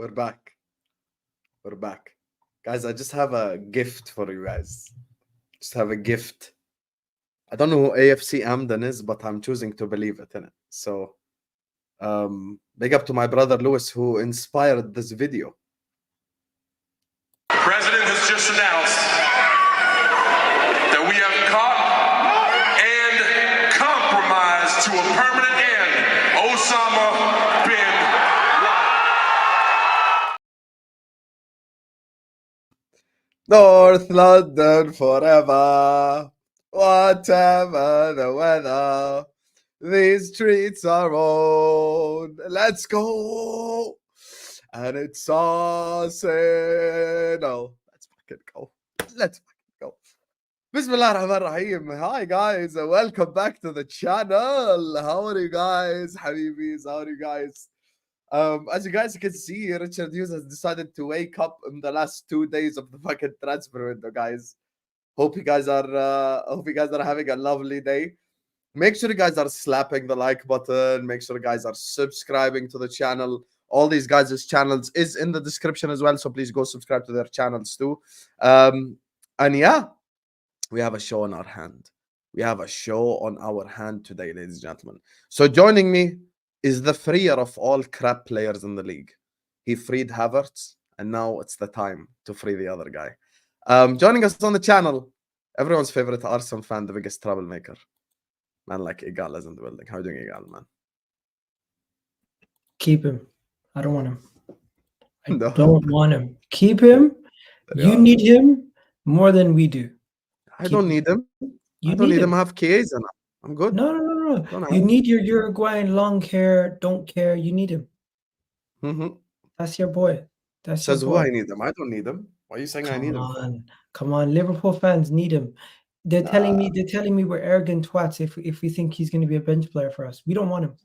We're back. We're back. Guys, I just have a gift for you guys. Just have a gift. I don't know who AFC Amden is, but I'm choosing to believe it in it. So, big up to my brother Lewis, who inspired this video. The president has just announced that we have caught and compromised to a permanent end Osama bin Laden. North London forever, whatever the weather. These streets are old. Let's go. And it's Arsenal. Let's fucking go. Let's fucking go. Bismillah ar-Rahman ar-Rahim. Hi guys, and welcome back to the channel. How are you guys? Habibis, how are you guys? As you guys can see, Richard Hughes has decided to wake up in the last 2 days of the fucking transfer window, guys. Hope you guys are having a lovely day. Make sure you guys are slapping the like button. Make sure you guys are subscribing to the channel. All these guys' channels is in the description as well, so please go subscribe to their channels too. And yeah, we have a show on our hand. We have a show on our hand today, ladies and gentlemen. So joining me is the freer of all crap players in the league. He freed Havertz, and now it's the time to free the other guy. Joining us on the channel, everyone's favorite Arsenal fan, the biggest troublemaker. Man like Egal is in the building. How are you doing, Egal, man? Keep him. I don't want him. I No. don't want him. Keep him. Yeah. You need him more than we do. I don't need him. You I don't need him. him. I have Chiesa now. I'm good. No. Don't You have need your Uruguayan long hair. Don't care. You need him. him. That's your boy. That's Says your who boy. I need him. I don't need him. Why are you saying I need him? Come on. Liverpool fans need him. They're telling me we're arrogant twats if we think he's going to be a bench player for us. We don't want him.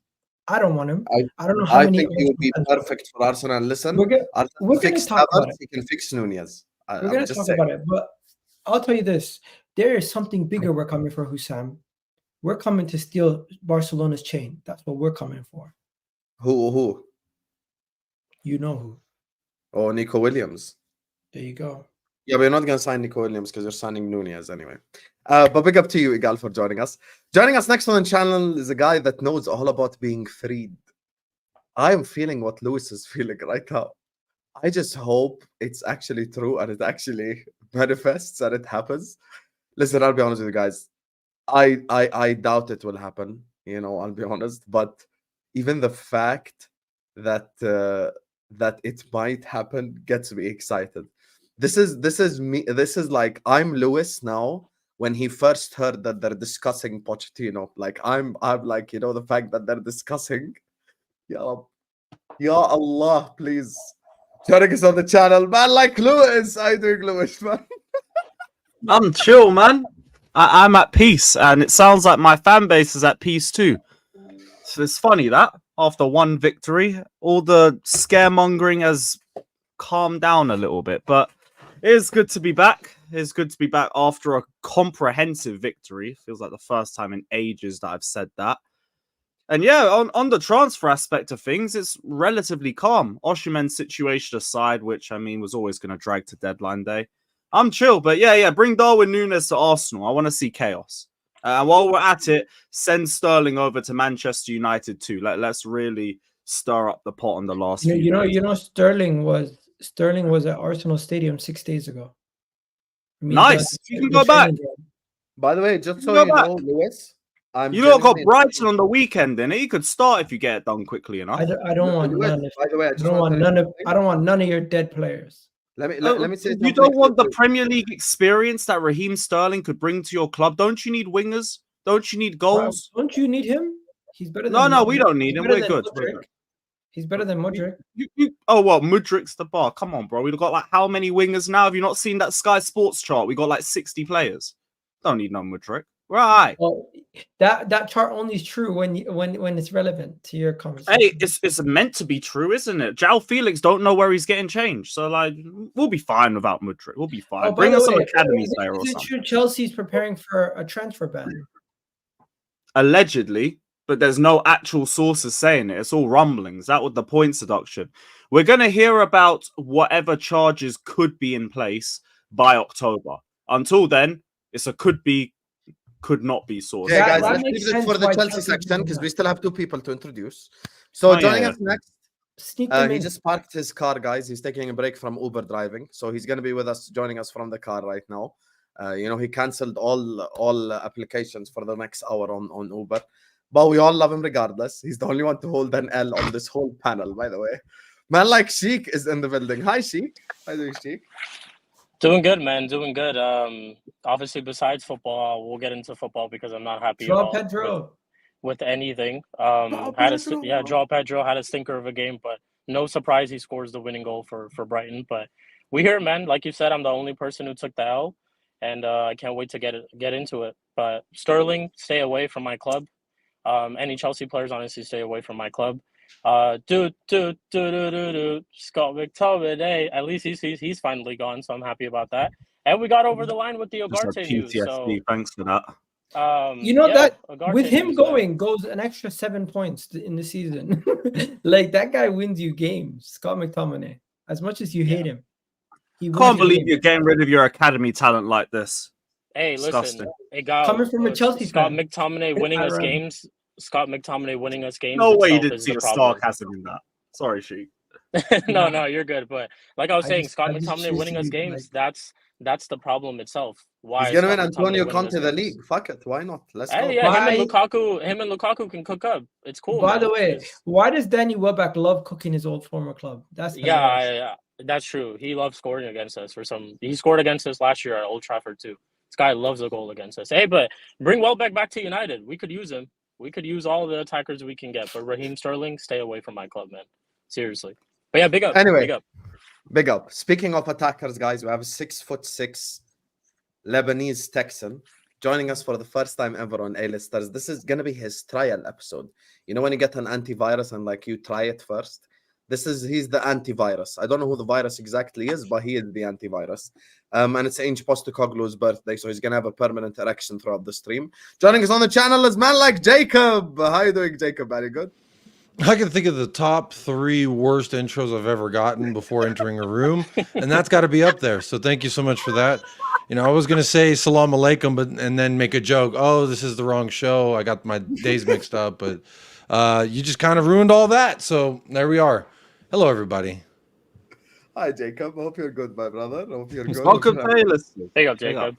I don't want him. I don't know how I many. think he would be perfect for Arsenal. Listen, We're gonna fix talk about Havertz, it. he can fix Nunez. We're going to talk about it, but I'll tell you this. There is something bigger we're coming for, Hussam. We're coming to steal Barcelona's chain. That's what we're coming for. Who? You know who. Oh, Nico Williams. There you go. Yeah, but you're not going to sign Nico Williams because you're signing Nunez anyway. But big up to you, Egal, for joining us. Joining us next on the channel is a guy that knows all about being freed. I am feeling what Lewis is feeling right now. I just hope it's actually true and it actually manifests and it happens. Listen, I'll be honest with you guys. I doubt it will happen. You know, I'll be honest. But even the fact that that it might happen gets me excited. This is me. This is like I'm Lewis now. When he first heard that they're discussing Pochettino, like I'm like, you know, the fact that they're discussing. Ya Allah, please. Joining us on the channel, man, like Lewis. How you doing, Lewis, man? I'm chill, man. I'm at peace, and it sounds like my fan base is at peace too. So it's funny that after one victory, all the scaremongering has calmed down a little bit, but it is good to be back. It's good to be back after a comprehensive victory. Feels like the first time in ages that I've said that. And yeah, on the transfer aspect of things, it's relatively calm. Osimhen's situation aside, which I mean was always going to drag to deadline day. I'm chill, but yeah, bring Darwin Nunez to Arsenal. I want to see chaos. And while we're at it, send Sterling over to Manchester United too. Let's really stir up the pot on the last. You know, Sterling was at Arsenal Stadium 6 days ago. I mean, nice. You can go back. By the way, just so you know, Lewis, you lot got Brighton on the weekend, then you could start if you get it done quickly enough. I don't want none of. By the way, I don't want none of your dead players. Let me say you don't want the Premier League experience that Raheem Sterling could bring to your club. Don't you need wingers? Don't you need goals? Don't you need him? He's better than No, we don't need him. We're good. He's better than Mudryk. Oh, well, Mudryk's the bar. Come on, bro. We've got like how many wingers now? Have you not seen that Sky Sports chart? We got like 60 players. Don't need no Mudryk. Right. Well, that chart only is true when it's relevant to your conversation. Hey, it's meant to be true, isn't it? João Felix don't know where he's getting changed, so like we'll be fine without Mudryk. We'll be fine. Bring us some academy player or something. True Chelsea's preparing for a transfer ban? Allegedly, but there's no actual sources saying it. It's all rumblings. That was the points deduction. We're going to hear about whatever charges could be in place by October. Until then, it's a could be, could not be source. Okay, guys, that let's makes leave it sense for the why Chelsea Chelsea section did because that. we still have 2 people to introduce. So Oh, joining yeah, us next, Sneak them he in. just parked his car, guys. He's taking a break from Uber driving, so he's going to be with us, joining us from the car right now. He cancelled all applications for the next hour on Uber, but we all love him regardless. He's the only one to hold an L on this whole panel, by the way. Man like Shikh is in the building. Hi, Shikh. How are you doing, Shikh? Doing good, man. Doing good. Obviously, besides football, we'll get into football because I'm not happy Draw about Pedro. with anything. Pedro. Joao Pedro had a stinker of a game, but no surprise he scores the winning goal for Brighton. But we here, man. Like you said, I'm the only person who took the L, and I can't wait to get into it. But Sterling, stay away from my club. Any Chelsea players, honestly, stay away from my club. Scott McTominay. At least he's finally gone, so I'm happy about that. And we got over the line with the Just a Ugarte news. So PTSD. Thanks for that. That Ugarte with him news, going goes an extra 7 points in the season. Like that guy wins you games, Scott McTominay. As much as you hate him, he wins Can't your believe games. you're getting rid of your academy talent like this. Hey, Disgusting. listen, Egal, Coming from a Chelsea Scott fan. McTominay winning us Aaron. games. Scott McTominay winning us games. No way you itself didn't is see the the problem. sarcasm in that. Sorry, Sheik. No, you're good. But like I was saying, Scott I just McTominay choose winning to us be games. That's the problem itself. Why He's is gonna Scott win Antonio McTominay winning us Conte the games? league. Fuck it, why not? Let's Hey, go. yeah, Why- him and Lukaku can cook up. It's cool. By man. the way, It's- why does Danny Welbeck love cooking his old former club? That's hilarious. yeah, that's true. He loves scoring against us. He scored against us last year at Old Trafford too. This guy loves a goal against us. Hey, but bring Welbeck back to United. We could use him. We could use all the attackers we can get. But Raheem Sterling, stay away from my club, man. Seriously. But yeah, big up. Anyway. Big up. Big up. Speaking of attackers, guys, we have a 6'6" Lebanese Texan joining us for the first time ever on A-Listers. This is gonna be his trial episode. You know when you get an antivirus and like you try it first? He's the antivirus. I don't know who the virus exactly is, but he is the antivirus. And it's Ange Postecoglou's birthday, so he's gonna have a permanent erection throughout the stream. Joining us on the channel is man like Jacob. How you doing, Jacob? Very good. I can think of the top 3 worst intros I've ever gotten before entering a room, and that's got to be up there. So thank you so much for that. You know, I was going to say salam alaikum, and then make a joke. Oh, this is the wrong show. I got my days mixed up, but you just kind of ruined all that. So there we are. Hello, everybody. Hi, Jacob. I hope you're good, my brother. I hope you're good. Welcome to A-List. Big up, Jacob.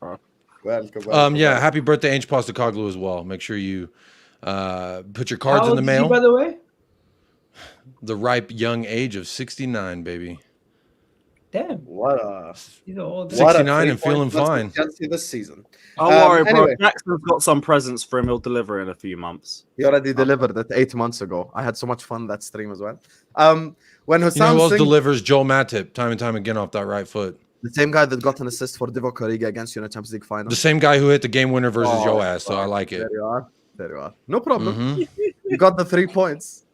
Welcome. Yeah, happy birthday, Ange Postecoglu, as well. Make sure you put your cards How in the old is he, mail. by the way? The ripe young age of 69, baby. Damn, What a he's an old. Six- 69 and feeling fine. Chelsea this season. Don't worry, bro. Anyway. Jackson's got some presents for him. He'll deliver in a few months. He already delivered it 8 months ago. I had so much fun that stream as well. When You know Hussam who else Singh, delivers? Joel Matip, time and time again off that right foot. the same guy that got an assist for Divock Origi against you in a Champions League final. The same guy who hit the game winner versus Oh, your ass, so I like it. There you are. There you are. No problem. Mhm. You got the 3 points,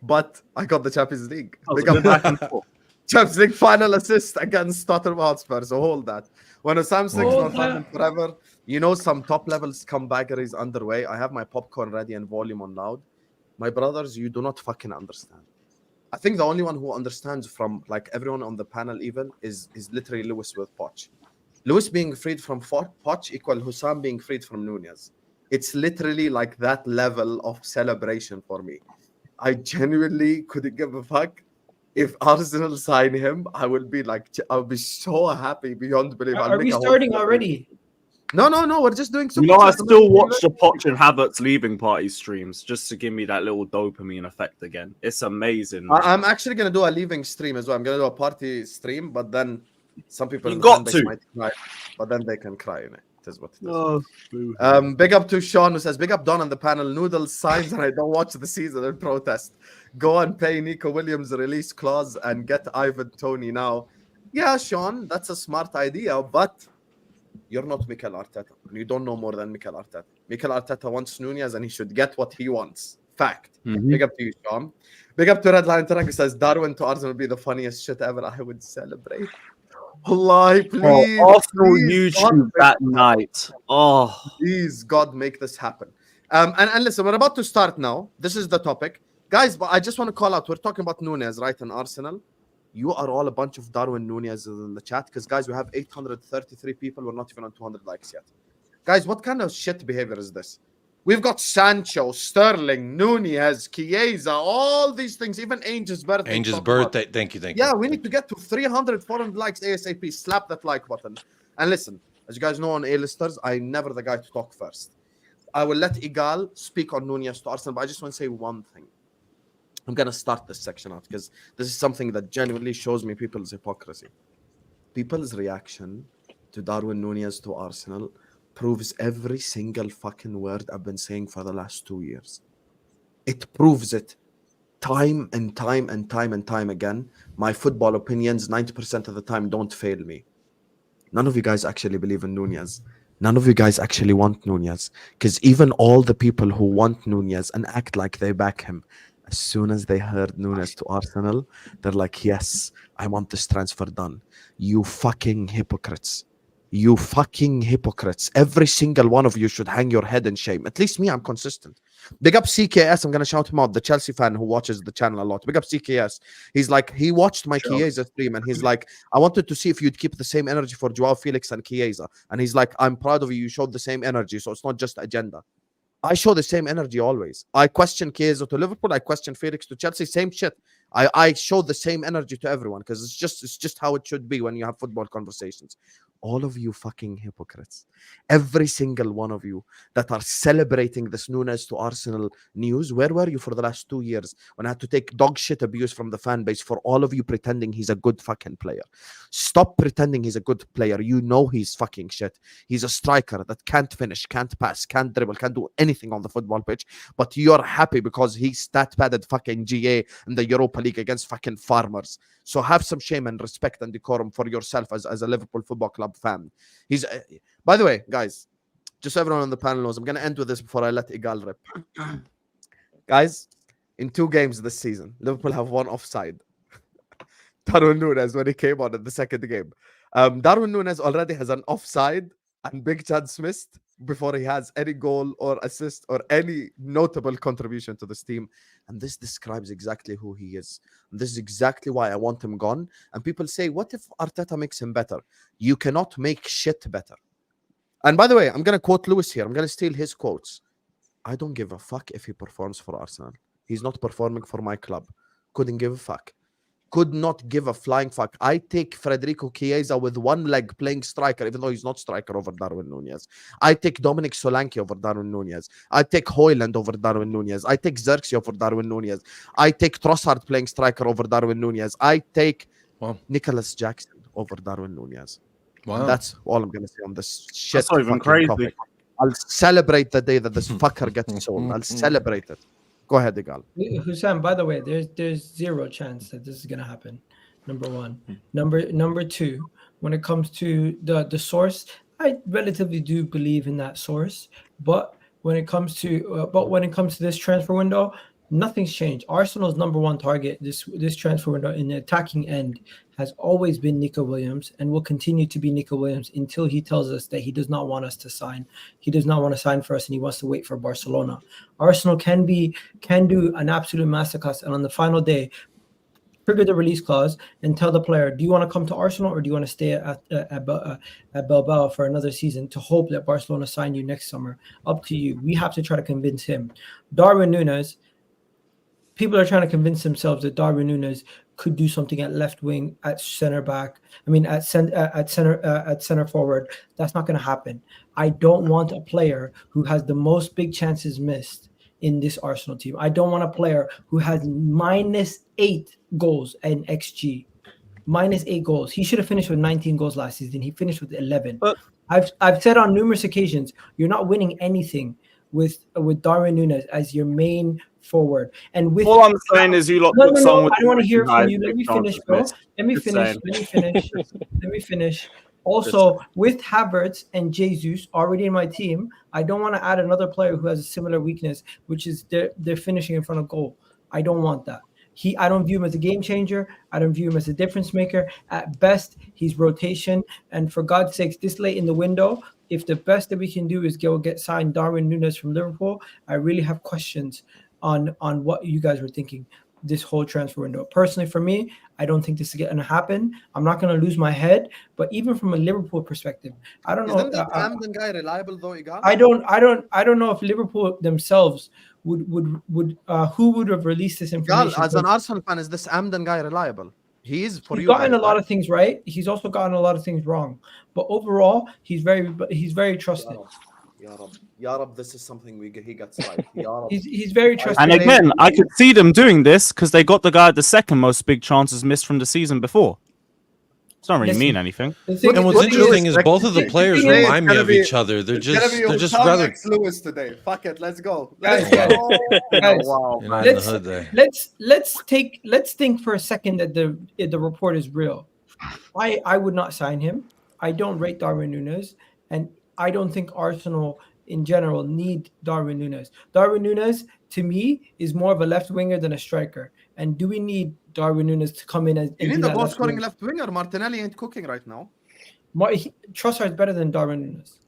but I got the Champions League. Oh, Big so up back and forth. Champions League final assist against Tottenham Hotspur. So hold that. When Hussam Singh's Hold not happening forever, you know some top level scumbaggery is underway. I have my popcorn ready and volume on loud. My brothers, you do not fucking understand. I think the only one who understands from like everyone on the panel even is literally Lewis with Poch. Lewis being freed from Poch equal Hussam being freed from Nunez. It's literally like that level of celebration for me. I genuinely couldn't give a fuck. If Arsenal sign him, I will be so happy beyond belief. I'll Are make we a whole starting stream. already? No. We're just doing You know, I Superchats. still watch the Poch and Havertz leaving party streams just to give me that little dopamine effect again. It's amazing. I'm actually gonna do a leaving stream as well. I'm gonna do a party stream, but then some people You in the got fan base to. might cry, but then they can cry in it. It is what it is. Oh, Big up to Sean who says, big up Don on the panel. Noodles signs and I don't watch the season in protest. Go and pay Nico Williams' release clause and get Ivan Toney now. Yeah, Sean, that's a smart idea, but you're not Mikel Arteta. You don't know more than Mikel Arteta. Mikel Arteta wants Nunez and he should get what he wants. Fact. Mhm. Big up to you, Sean. Big up to Redline Tanaka says, Darwin to Arsenal would be the funniest shit ever. I would celebrate. Allah, please. Arsenal please, YouTube God, that night. Oh, Please, God, make this happen. And listen, we're about to start now. This is the topic. Guys, but I just want to call out. We're talking about Nunez, right, in Arsenal. You are all a bunch of Darwin Nunez in the chat because, guys, we have 833 people. We're not even on 200 likes yet. Guys, what kind of shit behavior is this? We've got Sancho, Sterling, Nunez, Chiesa, all these things, even Angel's birthday. Angel's birthday. Thank you. Yeah, we need to get to 300, 400 likes ASAP. Slap that like button. And listen, as you guys know on A-listers, I'm never the guy to talk first. I will let Egal speak on Nunez to Arsenal, but I just want to say one thing. I'm going to start this section out because this is something that genuinely shows me people's hypocrisy. People's reaction to Darwin Nunez to Arsenal proves every single fucking word I've been saying for the last 2 years. It proves it time and time and time and time again. My football opinions 90% of the time don't fail me. None of you guys actually believe in Nunez. None of you guys actually want Nunez, because even all the people who want Nunez and act like they back him, as soon as they heard Nunez to Arsenal, they're like, yes, I want this transfer done. You fucking hypocrites. You fucking hypocrites. Every single one of you should hang your head in shame. At least me, I'm consistent. Big up CKS. I'm going to shout him out. The Chelsea fan who watches the channel a lot. Big up CKS. He's like, he watched my Chiesa stream and he's like, I wanted to see if you'd keep the same energy for Joao Felix and Chiesa. And he's like, I'm proud of you. You showed the same energy. So it's not just agenda. I show the same energy always. I question Chiesa to Liverpool. I question Felix to Chelsea. Same shit. I show the same energy to everyone because it's just how it should be when you have football conversations. All of you fucking hypocrites, every single one of you that are celebrating this Nunez to Arsenal news, where were you for the last 2 years when I had to take dog shit abuse from the fan base for all of you pretending he's a good fucking player? Stop pretending he's a good player. You know he's fucking shit. He's a striker that can't finish, can't pass, can't dribble, can't do anything on the football pitch, but you're happy because he's stat-padded fucking GA in the Europa League against fucking farmers. So have some shame and respect and decorum for yourself as a Liverpool Football Club fan. He's, by the way, guys, just so everyone on the panel knows, I'm going to end with this before I let Egal rip. Guys, in 2 games this season, Liverpool have 1 offside. Darwin Nunez, when he came on in the second game. Darwin Nunez already has an offside and big chance missed before he has any goal or assist or any notable contribution to this team. And this describes exactly who he is. And this is exactly why I want him gone. And people say, what if Arteta makes him better? You cannot make shit better. And by the way, I'm going to quote Lewis here. I'm going to steal his quotes. I don't give a fuck if he performs for Arsenal. He's not performing for my club. Couldn't give a fuck. Could not give a flying fuck. I take Federico Chiesa with 1 leg playing striker, even though he's not striker, over Darwin Nunez. I take Dominic Solanke over Darwin Nunez. I take Højlund over Darwin Nunez. I take Xerxes over Darwin Nunez. I take Trossard playing striker over Darwin Nunez. I take Nicholas Jackson over Darwin Nunez. Wow. And that's all I'm going to say on this shit. That's not even crazy. Topic. I'll celebrate the day that this fucker gets sold. I'll celebrate it. Go ahead, Egal. Hussam, by the way, there's 0 chance that this is gonna happen. Number 1. Number 2, when it comes to the source, I relatively do believe in that source. But when it comes to this transfer window, nothing's changed. Arsenal's number 1 target this transfer window in the attacking end has always been Nico Williams and will continue to be Nico Williams until he tells us that he does not want us to sign. He does not want to sign for us and he wants to wait for Barcelona. Arsenal can do an absolute masterclass and on the final day trigger the release clause and tell the player, do you want to come to Arsenal or do you want to stay at Bilbao for another season to hope that Barcelona sign you next summer? Up to you. We have to try to convince him. Darwin Nunez, people are trying to convince themselves that Darwin Nunez could do something at left wing, at center back. I mean, at center forward. That's not going to happen. I don't want a player who has the most big chances missed in this Arsenal team. I don't want a player who has -8 goals in XG. -8 goals. He should have finished with 19 goals last season. He finished with 11. But I've said on numerous occasions, you're not winning anything with Darwin Nunez as your main forward. And with all I'm saying is you lot put someone. I don't want to hear from you. Let me finish, bro. Let me finish. Also, with Havertz and Jesus already in my team, I don't want to add another player who has a similar weakness, which is they're finishing in front of goal. I don't want that. I don't view him as a game changer. I don't view him as a difference maker. At best, he's rotation. And for God's sakes, this late in the window, if the best that we can do is go get signed Darwin Nunez from Liverpool, I really have questions on what you guys were thinking this whole transfer window. Personally, for me, I don't think this is going to happen. I'm not going to lose my head, but even from a Liverpool perspective, I don't know. Isn't that Amden guy reliable though, Egal? I don't know if Liverpool themselves would who would have released this information. Egal, as an Arsenal fan, is this Amden guy reliable? He is for he's you. gotten guys, a lot right? of things right. He's also gotten a lot of things wrong. But overall, he's very trusted. Ya Rab, this is something he gets right. Ya Rab. He's very trusted. And again, I could see them doing this because they got the guy at the second most big chances missed from the season before. It doesn't really mean anything. And what's interesting is both of the players remind me of each other. They're just rather. Lewis today. Fuck it, let's go. Guys, Wow. You know, in the hood there. let's think for a second that the report is real. I would not sign him. I don't rate Darwin Nunez, and I don't think Arsenal in general need Darwin Nunez. Darwin Nunez, to me, is more of a left winger than a striker. And do we need Darwin Nunez to come in and You do need a that goal left scoring winger? left winger. Martinelli ain't cooking right now. Trossard is better than Darwin Nunez.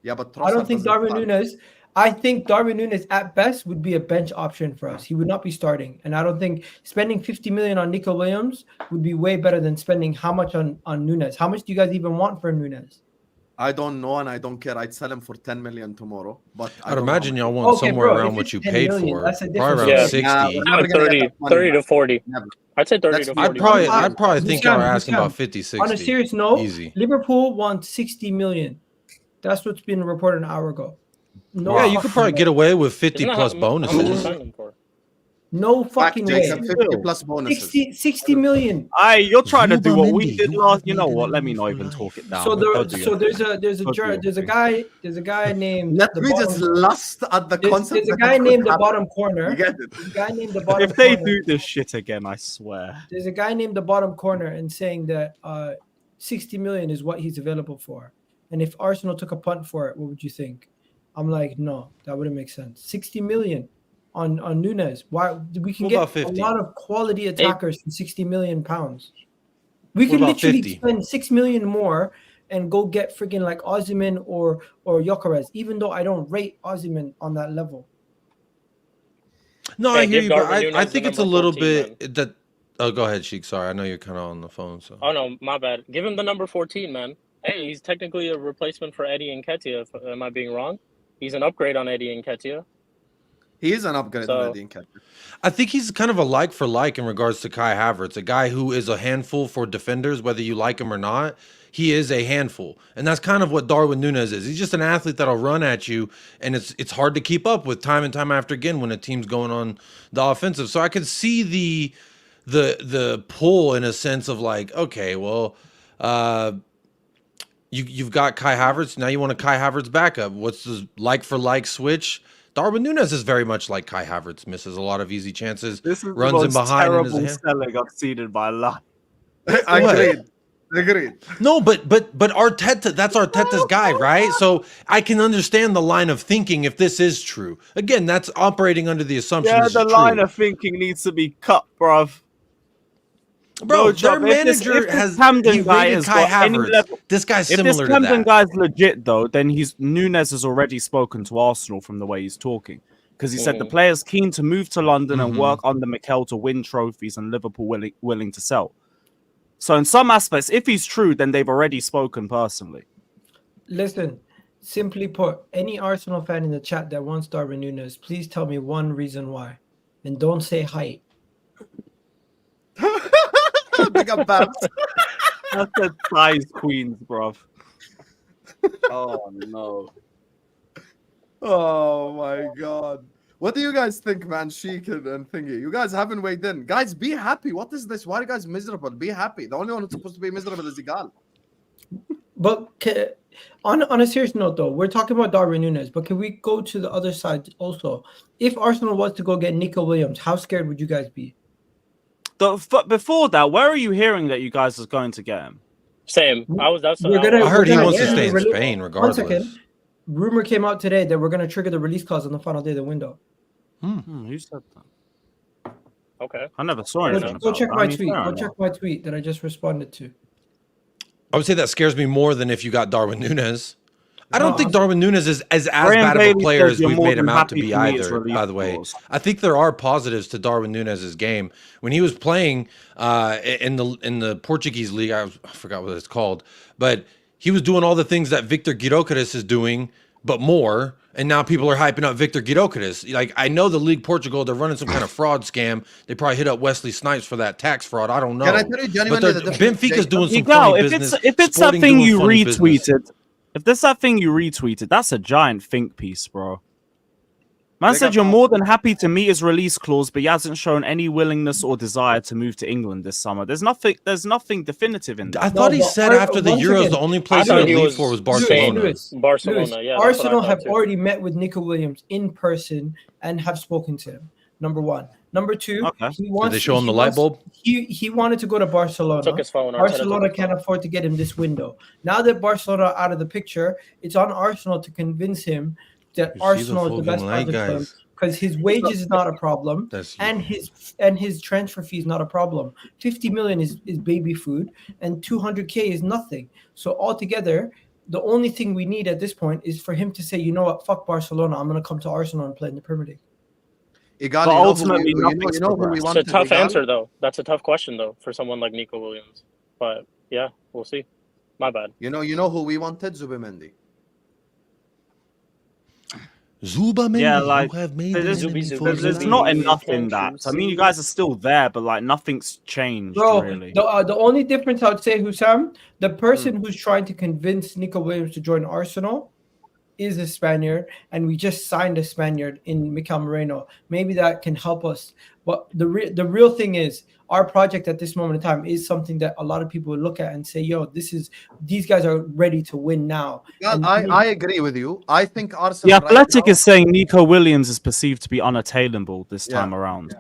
Yeah, but I don't Trossard think doesn't Darwin start. Nunez. I think Darwin Nunez at best would be a bench option for us. He would not be starting, and I don't think spending 50 million on Nico Williams would be way better than spending how much on Nunez. How much do you guys even want for Nunez? I don't know, and I don't care. I'd sell him for 10 million tomorrow. But I'd imagine y'all want Okay, somewhere bro, around if what it's you 10 paid million, for. that's a Probably different around story. 60. We're never gonna 30, get that money 30 to back. 40. Never. I'd say 30 That's to fine. 40. I'd probably think y'all are asking about 50, 60. On a serious note, Easy. Liverpool wants 60 million. That's what's been reported an hour ago. No, Yeah, you could probably get away with 50 Isn't that plus how much bonuses. you signed him for? no Fact, fucking way. Jacob, 50 plus bonuses. 60 million. You're trying to do what we Zuba did Mendy, last. you You know have what? made Let an me not for even life. talk it down. So Go do your there's thing. there's a guy named Let the me just bottom- lust at the concept. there's a that guy it could named the happen. bottom corner. You get it? There's a guy named the bottom If they corner. do this shit again, I swear. There's a guy named the bottom corner and saying that 60 million is what he's available for. And if Arsenal took a punt for it, what would you think? I'm like, no, that wouldn't make sense. 60 million on Nunez. Why we can What get about a 50? lot of quality attackers for 60 million pounds. We What could about literally 50? spend 6 million more and go get freaking like Osimhen or Gyökeres, even though I don't rate Osimhen on that level. No, Hey, I hear give you, but Darwin I Nunez think the it's a number little 14, bit that. Oh, go ahead, Sheik. Sorry, I know you're kind of on the phone. So. Oh no, my bad. Give him the number 14, man. Hey, he's technically a replacement for Eddie Nketiah. Am I being wrong? He's an upgrade on Eddie Nketiah. He is an upgrade So- on Eddie Nketiah. I think he's kind of a like for like in regards to Kai Havertz, a guy who is a handful for defenders, whether you like him or not. He is a handful, and that's kind of what Darwin Nunez is. He's just an athlete that'll run at you, and it's hard to keep up with time and time after again when a team's going on the offensive. So I could see the pull in a sense of like, okay, well, you've got Kai Havertz, now you want a Kai Havertz backup. What's the like for like switch? Darwin Nunez is very much like Kai Havertz, misses a lot of easy chances, This is runs the in most behind in his terrible hand. selling I've seen in my life. Agreed. No, but Arteta, that's Arteta's guy, right? So I can understand the line of thinking if this is true. Again, that's operating under the assumption Yeah, this the is line true. of thinking needs to be cut, bruv. Bro, No their job. If this manager has Camden he guy rated has Kai got any Havertz. level- This guy's If similar this to Camden that. guy's legit, though, then Nunez has already spoken to Arsenal from the way he's talking. Because he said the player's keen to move to London and work under Mikel to win trophies and Liverpool willing to sell. So in some aspects, if he's true, then they've already spoken personally. Listen, simply put, any Arsenal fan in the chat that wants Darwin Nunez, please tell me one reason why. And don't say height. Big up Babs. That's the size queens, bruv. Oh, no. Oh my god. What do you guys think, man? Sheik and thingy. You guys haven't weighed in. Guys, be happy. What is this? Why are you guys miserable? Be happy. The only one who's supposed to be miserable is Egal. But on a serious note, though, we're talking about Darwin Nunez, but can we go to the other side also? If Arsenal was to go get Nico Williams, how scared would you guys be? Before that, where are you hearing that you guys are going to get him? Same. I heard he wants to yeah, stay in release- Spain One regardless. second. Rumor came out today that we're going to trigger the release clause on the final day of the window. Who said that? Okay. I never saw anything about Go check that. my I mean, tweet. fair Go enough. check my tweet that I just responded to. I would say that scares me more than if you got Darwin Nunez. I don't think I'm- Darwin Nunez is as Graham bad of a Bailey player says as you're we've more made him than out to happy be for me it's either, released by the way. clause. I think there are positives to Darwin Nunez's game. When he was playing in the Portuguese league, I forgot what it's called, but he was doing all the things that Victor Gyökeres is doing, but more. And now people are hyping up Victor Gyökeres. Like, I know the League Portugal, they're running some kind of fraud scam. They probably hit up Wesley Snipes for that tax fraud. I don't know. Can I tell you genuinely the difference? Benfica's doing some Egal, funny if business. it's that Sporting thing doing you funny business. retweeted, if there's that thing you retweeted, that's a giant think piece, bro. Man They said got you're power. more than happy to meet his release clause, but he hasn't shown any willingness or desire to move to England this summer. There's nothing definitive in that. I thought he but said after the once Euros, again, the only place he thought would he leave was for was saying- Barcelona. Barcelona, Lewis, yeah. That's what I Arsenal thought have too. already met with Nico Williams in person and have spoken to him. Number one. Number two, Okay. he wants. Did they show him he the light wants- bulb? He wanted to go to Barcelona. Took his phone. Arteta Barcelona took his can't phone. afford to get him this window. Now that Barcelona are out of the picture, it's on Arsenal to convince him that You see the Arsenal is the fucking best light, project for him guys. because his wages is not a problem That's and his transfer fee is not a problem. 50 million is baby food and 200K is nothing. So altogether, the only thing we need at this point is for him to say, you know what, fuck Barcelona, I'm gonna come to Arsenal and play in the Premier League. Egal, But you know ultimately, who nothing's you know who we progressed. It's a wanted, tough Egal? answer, though. That's a tough question, though, for someone like Nico Williams. But yeah, we'll see. My bad. You know who we wanted? Zubimendi. Zuba, Yeah, like, you have made there's, Zubi, it Zubi, there's Zubi. not Zubi, enough can't in you that. I mean, you see? guys are still there, but like nothing's changed Bro, really. the only difference I would say, Hussam, the person who's trying to convince Nico Williams to join Arsenal is a Spaniard, and we just signed a Spaniard in Mikel Moreno. Maybe that can help us. But the real thing is, our project at this moment in time is something that a lot of people would look at and say, yo, these guys are ready to win now. Egal, And I agree with you. I think Arsenal. The right Athletic now- is saying Nico Williams is perceived to be unattainable this Yeah. time around.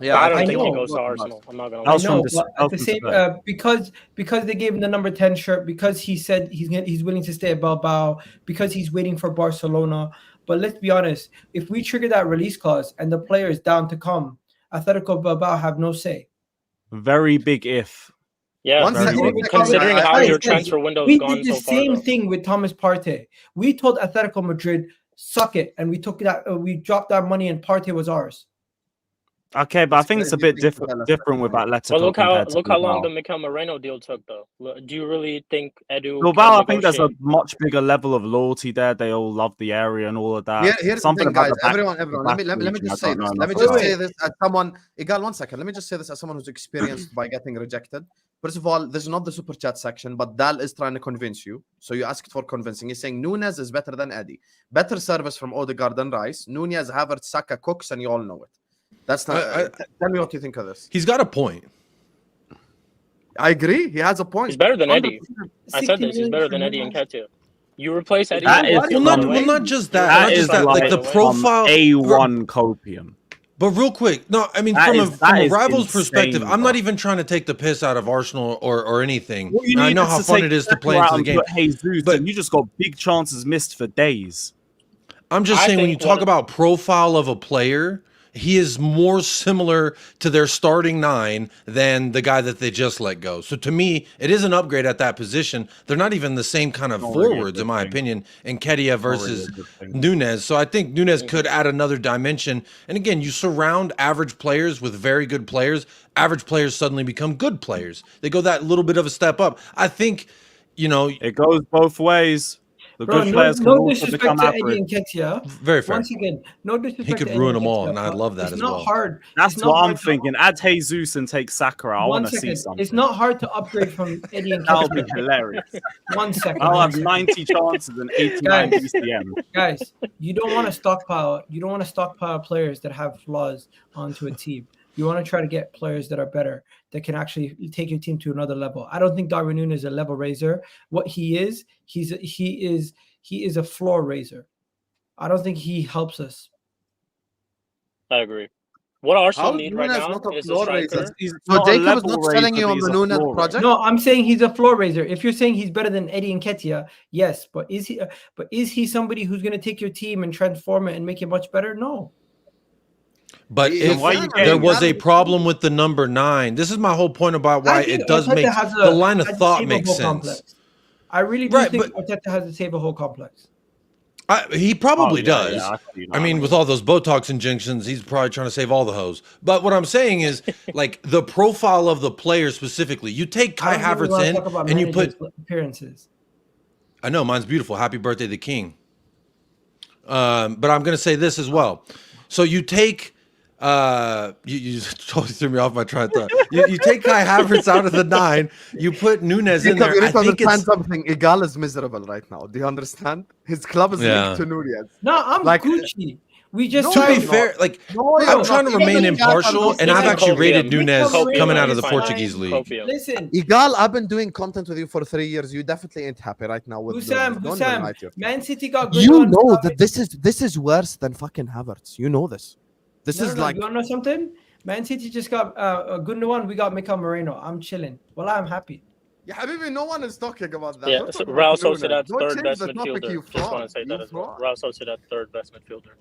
Yeah, I don't I think he know, goes to but- Arsenal. I'm not gonna That I lie. was from know, this- but that at the was same from today. because they gave him the number 10 shirt, because he said he's willing to stay at Bilbao, because he's waiting for Barcelona. But let's be honest, if we trigger that release clause and the player is down to come, Atletico Bilbao have no say. Very big if. Yeah, One second, Very- one second. considering I- how I- your transfer window's We gone did the so far. same though. thing with Thomas Partey. We told Atletico Madrid, suck it, and we took that. We dropped our money, and Partey was ours. Okay, but I think it's a bit crazy thing for different with Atletico. Atletico. But look compared to how long Bilbao. the Mikel Moreno deal took, though. Do you really think Edu? Bilbao, I can think there's a negotiate? much bigger level of loyalty there. They all love the area and all of that. Here's Something the thing, about guys. the back- Everyone. the Let me back region, just I say don't know this. Let me enough just about. say this as someone. Egal, 1 second. Let me just say this as someone who's experienced by getting rejected. First of all, this is not the super chat section, but Dal is trying to convince you. So you asked for convincing. He's saying Nunez is better than Eddie. Better service from Odegaard and Rice. Nunez, Havertz, Saka, Cooks, and you all know it. That's not. Tell me what you think of this. He's got a point. I agree. He has a point. He's better than Eddie. 100%. I said 60 this. He's million better for than Eddie Nunez. Nketiah. You replace Eddie. That with is Nketiah, Well, by not, the well, way. not just that. That Not is just that. Like the like profile. A1 copium. But real quick, no, I mean, That from is- a that is rival's insane, perspective, I'm not bro. even trying to take the piss out of Arsenal or anything. Well, you And I needed know how to fun take it is to Saka play out into the and game. put Jesus, But- and you just got big chances missed for days. I'm just I saying, when you think talk what- about profile of a player, he is more similar to their starting 9 than the guy that they just let go. So to me, it is an upgrade at that position. They're not even the same kind of Not really a forwards, good in my thing. opinion, Nketiah versus a good thing. Nunez. So I think Nunez could add another dimension. And again, you surround average players with very good players. Average players suddenly become good players. They go that little bit of a step up. I think, you know, It goes both ways. The Bro, good no, players can no also disrespect become to average. Eddie Nketiah. very fair. Once again, no disrespect. He could to Eddie ruin them all, Nketiah, and I'd but love that it's as not well. hard. That's It's not what I'm hard to- thinking. Add Jesus and take Sakura. I want One to see second. something. It's not hard to upgrade from Eddie That'll be Nketiah. hilarious. 1 second. I'll one have second. 90 chances and 89 Guys. BCM. Guys, you don't want to stockpile. You don't want to stockpile players that have flaws onto a team. You want to try to get players that are better, that can actually take your team to another level. I don't think Darwin Nunez is a level raiser. What he is a floor raiser. I don't think he helps us. I agree. What Arsenal How need is right Nunez now not a is a floor striker. raiser? He's So not a Jacob is level not selling raiser, you on he's the a Nunez floor project? raiser. No, I'm saying he's a floor raiser. If you're saying he's better than Eddie Nketiah, yes, but is he? But is he somebody who's going to take your team and transform it and make it much better? No. But He- if why you there getting was a that? problem with the number 9, this is my whole point about why I think it does Arteta make has the line of has a thought table makes hold sense. complex. I really do Right, think Arteta has a table hold complex. He probably Oh, does. yeah, I see that. I mean, with all those Botox injections, he's probably trying to save all the hoes. But what I'm saying is, like, the profile of the player specifically, you take Kai I don't really Havertz want to in talk about and you put. managers' appearances. I know mine's beautiful. Happy birthday, the king. But I'm going to say this as well. So you take. You totally threw me off my train of thought. You take Kai Havertz out of the 9. You put Nunez in Jacob, there. you I need to think understand it's. something. Egal is miserable right now. Do you understand? His club is Yeah. linked to Nunez. No, I'm Like- Gucci. We just No, To be you're signed- fair, like No, Bro, I'm trying to Egal remain is impartial, and I've fine. actually rated Copium. Nunez Copium coming out of is the fine. Portuguese league. Copium. Listen, Egal, I've been doing content with you for 3 years. You definitely ain't happy right now with Hussam, don't Hussam, unite your team. Man City got You Gundogan. know that this is worse than fucking Havertz. You know this. This is like You wanna know something? Man City just got a Gundogan. We got Mikel Moreno. I'm chilling. Well, I'm happy. yeah, Habibi, no one is talking about that. Yeah, Don't so talk about Real Nunez. Sociedad's Don't third change best the topic, you midfielder. Just want fraud. to say You that as well. fraud. Real Sociedad's third best midfielder.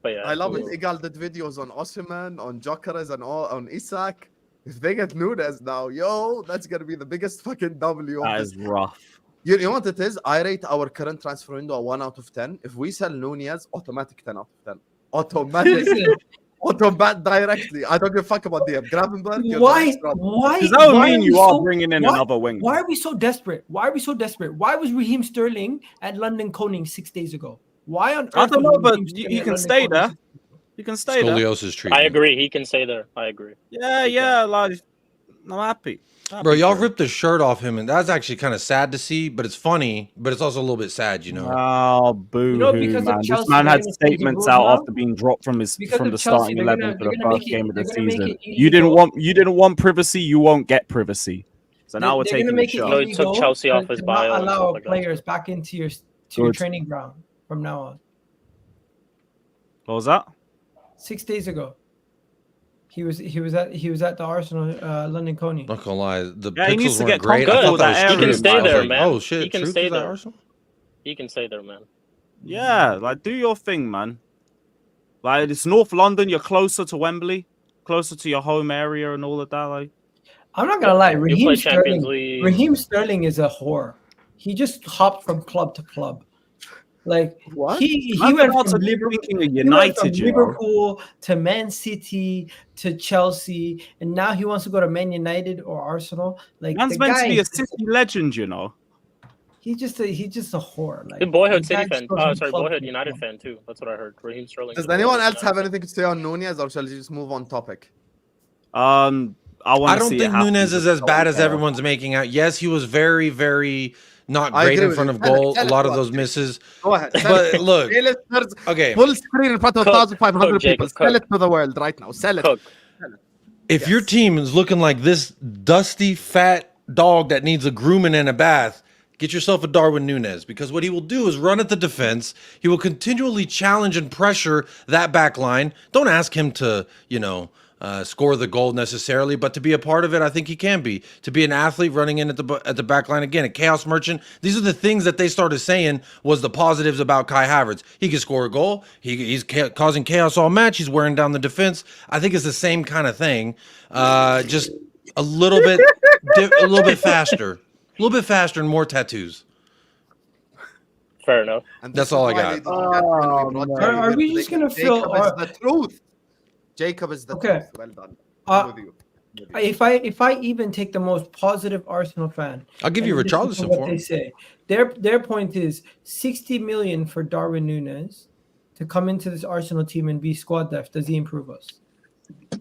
But yeah, I love it. we'll- Egal did videos on Osimhen, on Jokeres, and all on Isak. If they get Nunez now, yo, that's gonna be the biggest fucking W. That Of is this. rough. You know what it is? I rate our current transfer window a 1 out of 10. If we sell Nunez, automatic 10 out of 10. Automatic. Listen, Automatic directly. I don't give a fuck about them. Gravenberg. you're the why? next one. Why? Because that would why mean are you we are so- bringing in why- another wing. Why are we so desperate? Why are we so desperate? Why was Raheem Sterling at London Coning 6 days ago? Why on earth? I don't know, was but Raheem you Sterling at can London stay Coning there. 6 days ago? You can stay there. Scoliosis treatment. I agree. He can stay there. I agree. Yeah, like I'm happy. Bro, y'all for it. ripped the shirt off him, and that's actually kind of sad to see, but it's funny, but it's also a little bit sad, you know. Oh, boo know, because of man. This Chelsea, man they're had gonna change the statements rules out now. after being dropped from Because the of Chelsea, starting they're 11 gonna- for the they're gonna first make it- game of the they're gonna make season. it You didn't illegal. want privacy, you won't get privacy. So now we're They're gonna taking the make it shot. No, he took illegal Chelsea off his to bio not and allow stuff like that. players back into your Good. training ground from now on. What was that? 6 days ago, he was at the Arsenal London Coney. Not gonna lie, the Yeah, he needs pixels to weren't get great. I comfortable thought with that that was area. He can Truth. stay I was there, like, man. oh shit, He can Truth stay is at there. Arsenal? He can stay there, man. Yeah, like do your thing, man. Like it's North London, you're closer to Wembley, closer to your home area and all of that. Like I'm not gonna lie, You Raheem play Champions Sterling. League. Raheem Sterling is a whore. He just hopped from club to club. Like What? he man's went about from to be Liverpool. thinking of He went United, from you know. Liverpool to Man City to Chelsea, and now he wants to go to Man United or Arsenal. Like Man's the meant to guy be a is just- City legend, you know. He's just a whore. Like Good boyhood the City guy fan. just goes Oh, from sorry, club boyhood to United club. fan too. That's what I heard. Raheem Sterling. Does is a anyone boyhood else have United anything to say on Nunez, or shall we just move on topic? I want I don't think Nunez is as bad as everyone's making out. Yes, he was very, very not I great agree in with front you. of Tell it, goal. tell A it lot to of us, those Jake. misses. Go ahead. But look, Hey, listeners, okay, full screen in front of Cook, 1,500 people. Jacob, Sell cook. it to the world right now. Sell it. Cook. if your team is looking like this dusty, fat dog that needs a grooming and a bath, get yourself a Darwin Nunez, because what he will do is run at the defense. He will continually challenge and pressure that back line. Don't ask him to, score the goal necessarily, but to be a part of it, I think he can be. To be an athlete running in at the back line again, a chaos merchant. These are the things that they started saying was the positives about Kai Havertz. He can score a goal. He's causing chaos all match. He's wearing down the defense. I think it's the same kind of thing, just a little bit, a little bit faster. A little bit faster and more tattoos. Fair enough. And That's this all is I why, got. ladies and gentlemen, we brought Jacob Are we here just today. gonna fill Jacob our- is the truth. Jacob is the Okay. truth. Well done. I'm with you. If I even take the most positive Arsenal fan, I'll give you and listen to Richarlison what for they him. say. Their point is 60 million for Darwin Nunez to come into this Arsenal team and be squad depth. Does he improve us?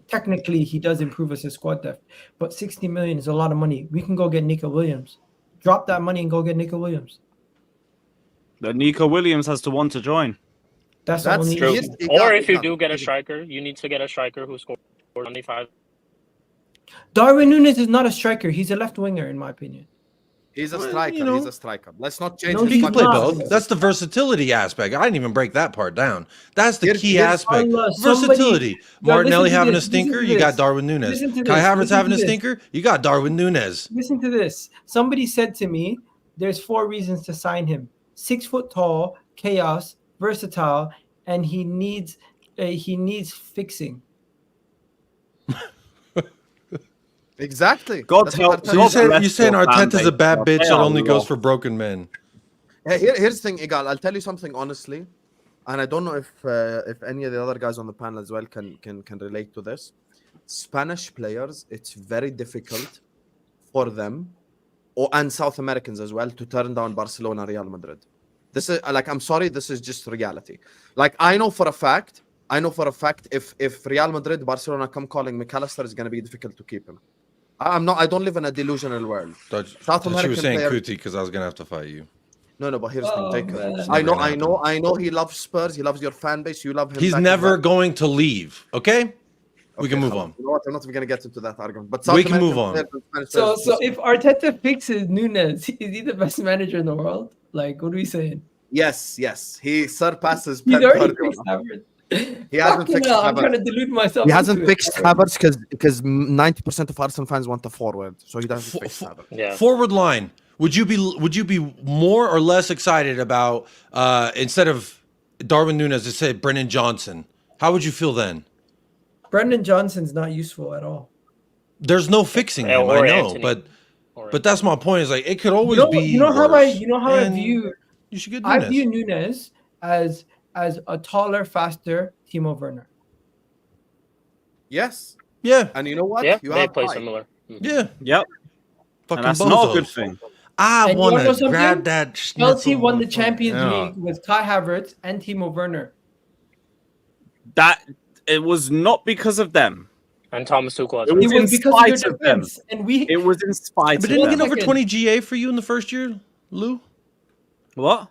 Technically, he does improve us as squad depth, but 60 million is a lot of money. We can go get Nico Williams. Drop that money and go get Nico Williams. That Nico Williams has to want to join. That's the That's only true. issue. Or if you do get a striker, you need to get a striker who scores 25. Darwin Nunez is not a striker. He's a left winger, in my opinion. He's a Well, striker. you know. He's a striker. Let's not change No, his He can play fucking not. both. That's the versatility aspect. I didn't even break that part down. That's the Here's- key here's- aspect. somebody- Versatility. Yo, Martinelli listen to having this, a stinker, listen to you got this. Darwin Nunez. Listen to Kai this, Havertz listen having to a this. stinker, you got Darwin Nunez. Listen to this. Somebody said to me, there's 4 reasons to sign him. 6 foot tall, chaos, versatile, and he needs he needs fixing. Exactly. God That's help. what So Arteta- you're saying your fan Arteta's a base, bad bro. bitch They that are only goes lost. for broken men. Here's the thing, Egal. I'll tell you something honestly, and I don't know if any of the other guys on the panel as well can relate to this. Spanish players, it's very difficult for them, and South Americans as well, to turn down Barcelona, Real Madrid. This is like, I'm sorry, this is just reality. Like, I know for a fact, if Real Madrid, Barcelona come calling McAllister, it's going to be difficult to keep him. I don't live in a delusional world. Thought South you were American saying players. Kuti because I was gonna have to fight you. No, but here's the thing, Oh, Jacob. man. It's I never know, gonna I know he loves Spurs. He loves your fan base. You love him. He's back never and back. going to leave. Okay, we can move خلاص. on. You know what? I'm not even going to get into that argument. But We can move on. So if Arteta fixes Nunez, is he the best manager in the world? Like, what are we saying? yes, he surpasses He's Pep already Guardiola. fixed Havertz. He hasn't Fucking fixed hell, I'm Havertz. trying to delude myself. He hasn't into it. fixed Havertz because 90% of Arsenal fans want the forward, so he doesn't fix Havertz. Yeah. Forward line. Would you be more or less excited about instead of Darwin Nunez, let's say Brennan Johnson? How would you feel then? Brendan Johnson's not useful at all. There's no fixing him, Or I know, Anthony. but that's my point. Is like it could always be. You know how worse. I And view. You should get I Nunez. view Nunez as a taller, faster Timo Werner. Yes, Yeah, and you know what? Yeah, you they have play height. similar. yeah. Yep. Fucking And that's not a good bozos. thing. I And you want wanna know to grab something? that. Chelsea schnitzel won the motherfucker. Champions Yeah. League with Kai Havertz and Timo Werner. That it was not because of them. And Thomas Tuchel as It well. It was in was because of your spite of them. defense, and we. It was in spite But of didn't he them. get over Second. 20 GA for you in the first year, Lou? What?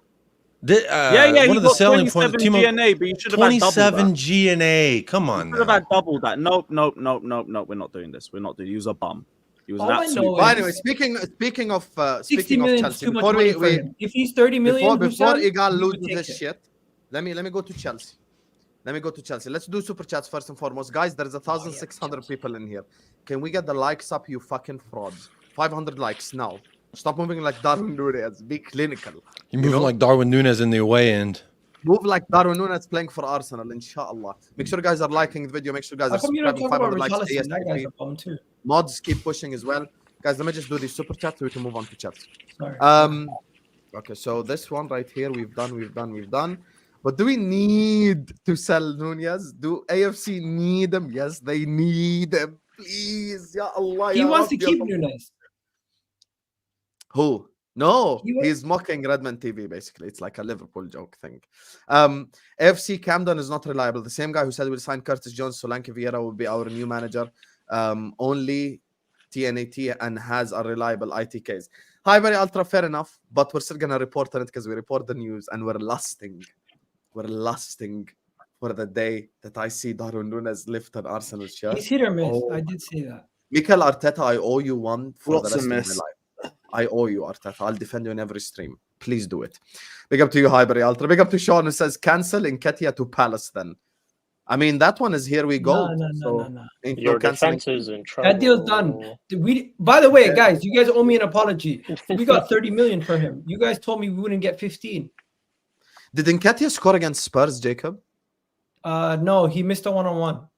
Yeah, Yeah. One He of the got selling points. 27 GNA, but you should have had double 27 that. GNA. Come on, You should have now. had double that. Nope. We're not doing this. We're not doing. He was a bum. He was All an I absolute. know But is- anyway, speaking of 60 speaking of million is Chelsea, too much before money we, for we him. If he's 30 million, before Hussein, Egal we would loses take his it. shit, let me go to Chelsea. Let me go to Chelsea. Let's do super chats first and foremost, guys. There's 1,600 people in here. Can we get the likes up, you fucking frauds? 500 likes now. Stop moving like Darwin Nunez. Be clinical. You're moving know? like Darwin Nunez in the away end. Move like Darwin Nunez playing for Arsenal, inshallah. Make sure you guys are liking the video. Make sure you guys How are come you don't subscribing. talk about 500 likes Richarlison? That guy's ASAP. a bum too. Mods keep pushing as well. Guys, let me just do the super chat so we can move on to chats. Sorry. Okay, so this one right here, we've done. But do we need to sell Nunez? Do AFC need him? Yes, they need him. Please, ya Allah. He ya wants to Rabbi, keep ya Rabbi. Nunez. Who? No, He was- he's mocking Redman TV, basically. It's like a Liverpool joke thing. AFC Camden is not reliable. The same guy who said we'll sign Curtis Jones, Solanke Vieira will be our new manager. Only TNAT and has a reliable ITKs. Hi, very ultra, fair enough. But we're still going to report on it because we report the news and we're lusting. We're lusting for the day that I see Darwin Nunez lift an Arsenal shirt. He's hit or miss. Oh. I did say that. Mikel Arteta, I owe you one for What's the a rest of my miss? life. I owe you, Arteta. I'll defend you in every stream. Please do it. Big up to you, Highbury Ultra. Big up to Sean who says cancel Nketiah to Palace then. I mean, that one is here we go. No. Ain't no Your cancelling. defense is in trouble. That deal's done. By the way, guys, you guys owe me an apology. We got 30 million for him. You guys told me we wouldn't get 15. Did Nketiah score against Spurs, Jacob? No, he missed a one-on-one.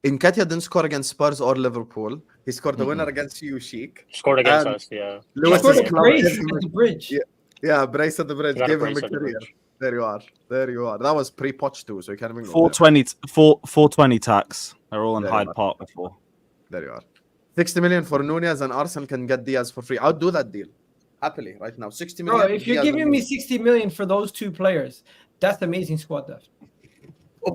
Nketiah didn't score against Spurs or Liverpool. He scored the winner against you, Shikh. Scored against And us, yeah. He Lewis scored is a club brace gave him at a- the bridge. Yeah, brace at the bridge. Got a Gave him brace a at the career. bridge. There you are. There you are. That was pre-Poch too, so you can't even go 420 tax. They're all in There Hyde you are. Park before. there. There you are. 60 million for Nunez and Arsenal can get Diaz for free. I'll do that deal. Happily, right now. 60 million. Bro, if you're Diaz giving and me 60 million for those two players, that's amazing squad depth.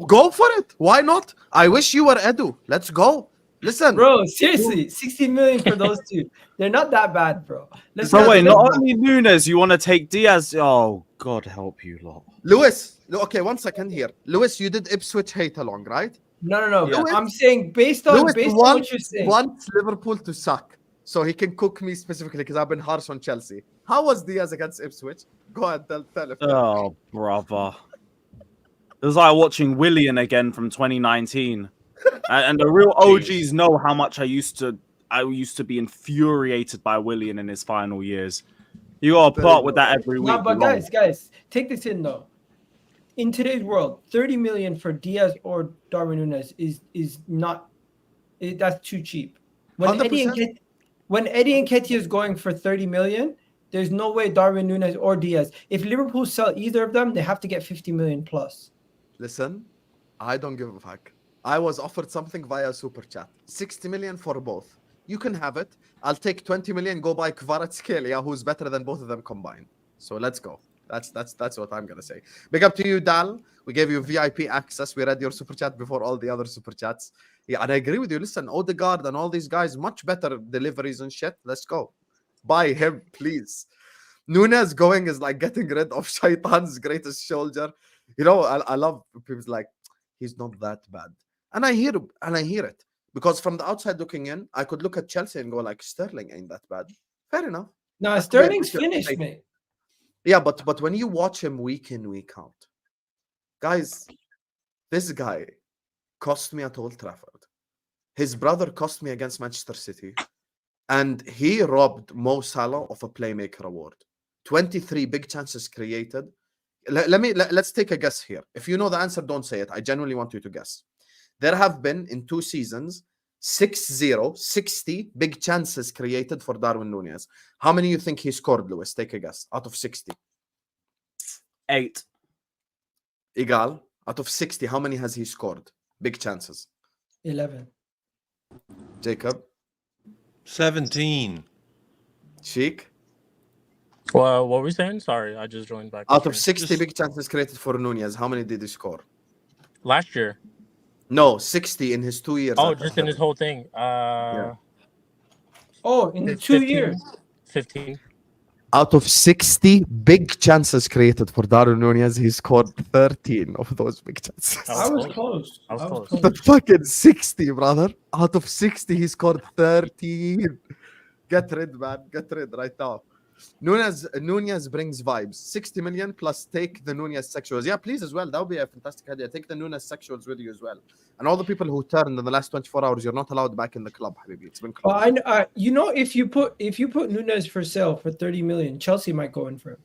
Go for it. Why not? I wish you were Edu. Let's go. Listen. Bro, seriously, 60 million for those two. They're not that bad, bro. Let's So not- wait, let's- not only Nunez, you want to take Diaz? Oh, God help you lot. Lewis. Okay, 1 second here. Lewis, you did Ipswich hate along, right? No. Yeah. I'm saying based on Lewis what you're saying. wants Liverpool to suck. So he can cook me specifically because I've been harsh on Chelsea. How was Diaz against Ipswich? Go ahead, tell him. Oh, brother. It was like watching Willian again from 2019. And the real OGs know how much I used to be infuriated by Willian in his final years. You gotta put up with that every week. No, but long. guys, take this in though. in today's world, 30 million for Diaz or Darwin Nunez is not. That's too cheap. When Eddie 100%. and Nketiah is going for 30 million, there's no way Darwin Nunez or Diaz. If Liverpool sell either of them, they have to get 50 million plus. Listen, I don't give a fuck. I was offered something via Super Chat. 60 million for both. You can have it. I'll take 20 million, go buy Kvaratskhelia, who's better than both of them combined. So let's go. That's what I'm gonna say. Big up to you, Dal. We gave you VIP access. We read your Super Chat before all the other Super Chats. Yeah, and I agree with you. Listen, Odegaard and all these guys, much better deliveries and shit. Let's go. Buy him, please. Nunez going is like getting rid of Shaitan's greatest soldier. You know, I love people like, he's not that bad. And I hear it. Because from the outside looking in, I could look at Chelsea and go like, Sterling ain't that bad. Fair enough. No, Sterling's finished, mate. Yeah, but when you watch him week in, week out, guys, this guy cost me at Old Trafford. His brother cost me against Manchester City. And he robbed Mo Salah of a playmaker award. 23 big chances created. Let's take a guess here. If you know the answer, don't say it. I genuinely want you to guess. There have been, in 2 seasons, 60 big chances created for Darwin Nunez. How many you think he scored, Lewis? Take a guess. Out of 60. 8. Egal. Out of 60, how many has he scored? Big chances. 11. Jacob. 17. Sheikh. Well, what were we saying? Sorry, I just joined back. Out of 60 big chances created for Nunez, how many did he score? Last year. No, 60 in his 2 years. Oh, just in his whole thing. Oh, in the 2 15. years. 15. Out of 60 big chances created for Darwin Nunez, he scored 13 of those big chances. I was close. I was close. The fucking 60, brother. Out of 60, he scored 13. Get rid, man. Get rid right now. Nunez brings vibes. 60 million plus take the Nunez sexuals. Yeah, please as well. That would be a fantastic idea. Take the Nunez sexuals with you as well. And all the people who turned in the last 24 hours, you're not allowed back in the club, Habibi. It's been closed. You know, if you put Nunez for sale for 30 million, Chelsea might go in for him.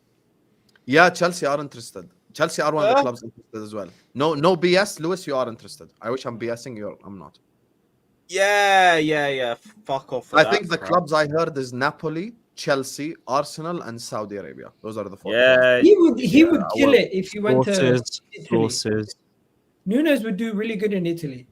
Yeah, Chelsea are interested. Chelsea are one of the clubs interested as well. No BS, Lewis. You are interested. I wish I'm BSing you. I'm not. Yeah. Fuck off. I think the clubs I heard is Napoli, Chelsea, Arsenal, and Saudi Arabia. Those are the 4. Yeah, He would kill it if you went to Italy. Forces. Nunez would do really good in Italy.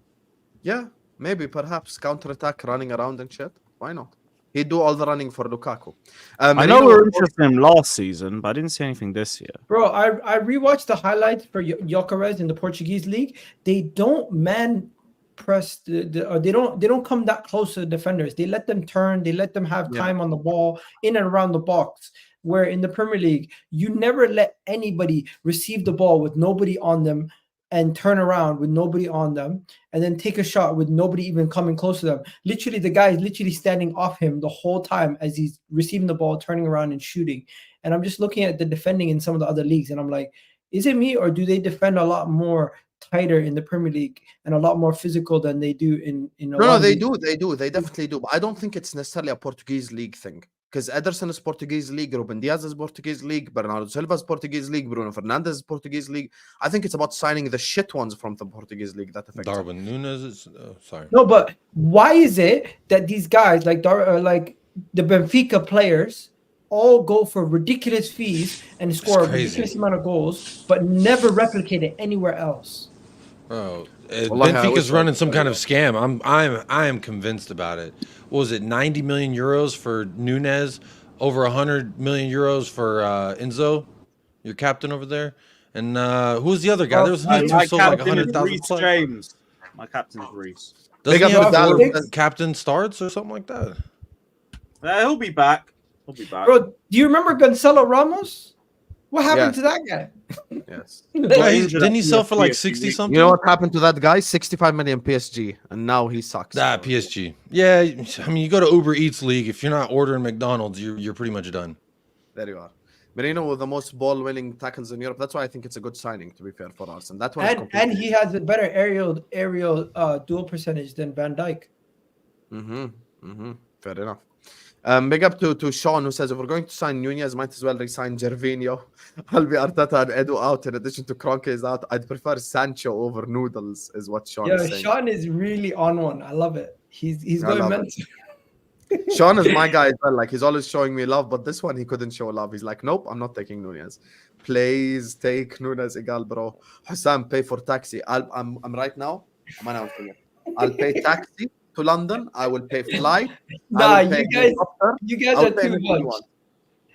Yeah, maybe, perhaps counter-attack, running around and shit. Why not? He'd do all the running for Lukaku. I know we were interested in him last season, but I didn't see anything this year. Bro, I rewatched the highlights for Gyökeres in the Portuguese league. They don't man press they don't come that close to the defenders. They let them turn. They let them have time on the ball in and around the box. Where in the Premier League, you never let anybody receive the ball with nobody on them and turn around with nobody on them and then take a shot with nobody even coming close to them. Literally, the guy is literally standing off him the whole time as he's receiving the ball, turning around and shooting. And I'm just looking at the defending in some of the other leagues and I'm like, is it me or do they defend a lot more tighter in the Premier League and a lot more physical than they do in No, they do. They definitely do. But I don't think it's necessarily a Portuguese league thing. Because Ederson is Portuguese league, Ruben Diaz is Portuguese league, Bernardo Silva is Portuguese league, Bruno Fernandes is Portuguese league. I think it's about signing the shit ones from the Portuguese league that affects Darwin Nunez is sorry. No, but why is it that these guys like the Benfica players all go for ridiculous fees and score a ridiculous amount of goals, but never replicate it anywhere else? Bro, Benfica's running some kind of scam. I am convinced about it. What was it, 90 million euros for Nunez, over 100 million euros for Enzo, your captain over there, and who's the other guy? There was my sold like captain is 100,000 Reece James. My captain's Reece. Doesn't he have Big four captain starts or something like that? He'll be back. Bro, do you remember Gonzalo Ramos? What happened to that guy? Yes. Didn't he sell for like 60 something? You know what happened to that guy? 65 million PSG, and now he sucks. That PSG. Yeah, I mean, you go to Uber Eats League. If you're not ordering McDonald's, you're pretty much done. There you are. Merino with the most ball-winning tackles in Europe. That's why I think it's a good signing, to be fair, for us. And that one. And he has a better aerial duel percentage than Van Dijk. Fair enough. Big up to Sean, who says, if we're going to sign Nunez, might as well resign Gervinho. I'll be Arteta and Edu out. In addition to Kroenke is out. I'd prefer Sancho over Noodles, is what Sean Yeah, is saying. Sean is really on one. I love it. He's I going love mental. Sean is my guy as well. Like, he's always showing me love, but this one he couldn't show love. He's like, nope, I'm not taking Nunez. Please take Nunez, Egal, bro. Hussam, pay for taxi. I'm right now. I'm announcing it. I'll pay taxi to London. I will pay flight. Nah, I will pay you guys I'll are pay too anything you much. want.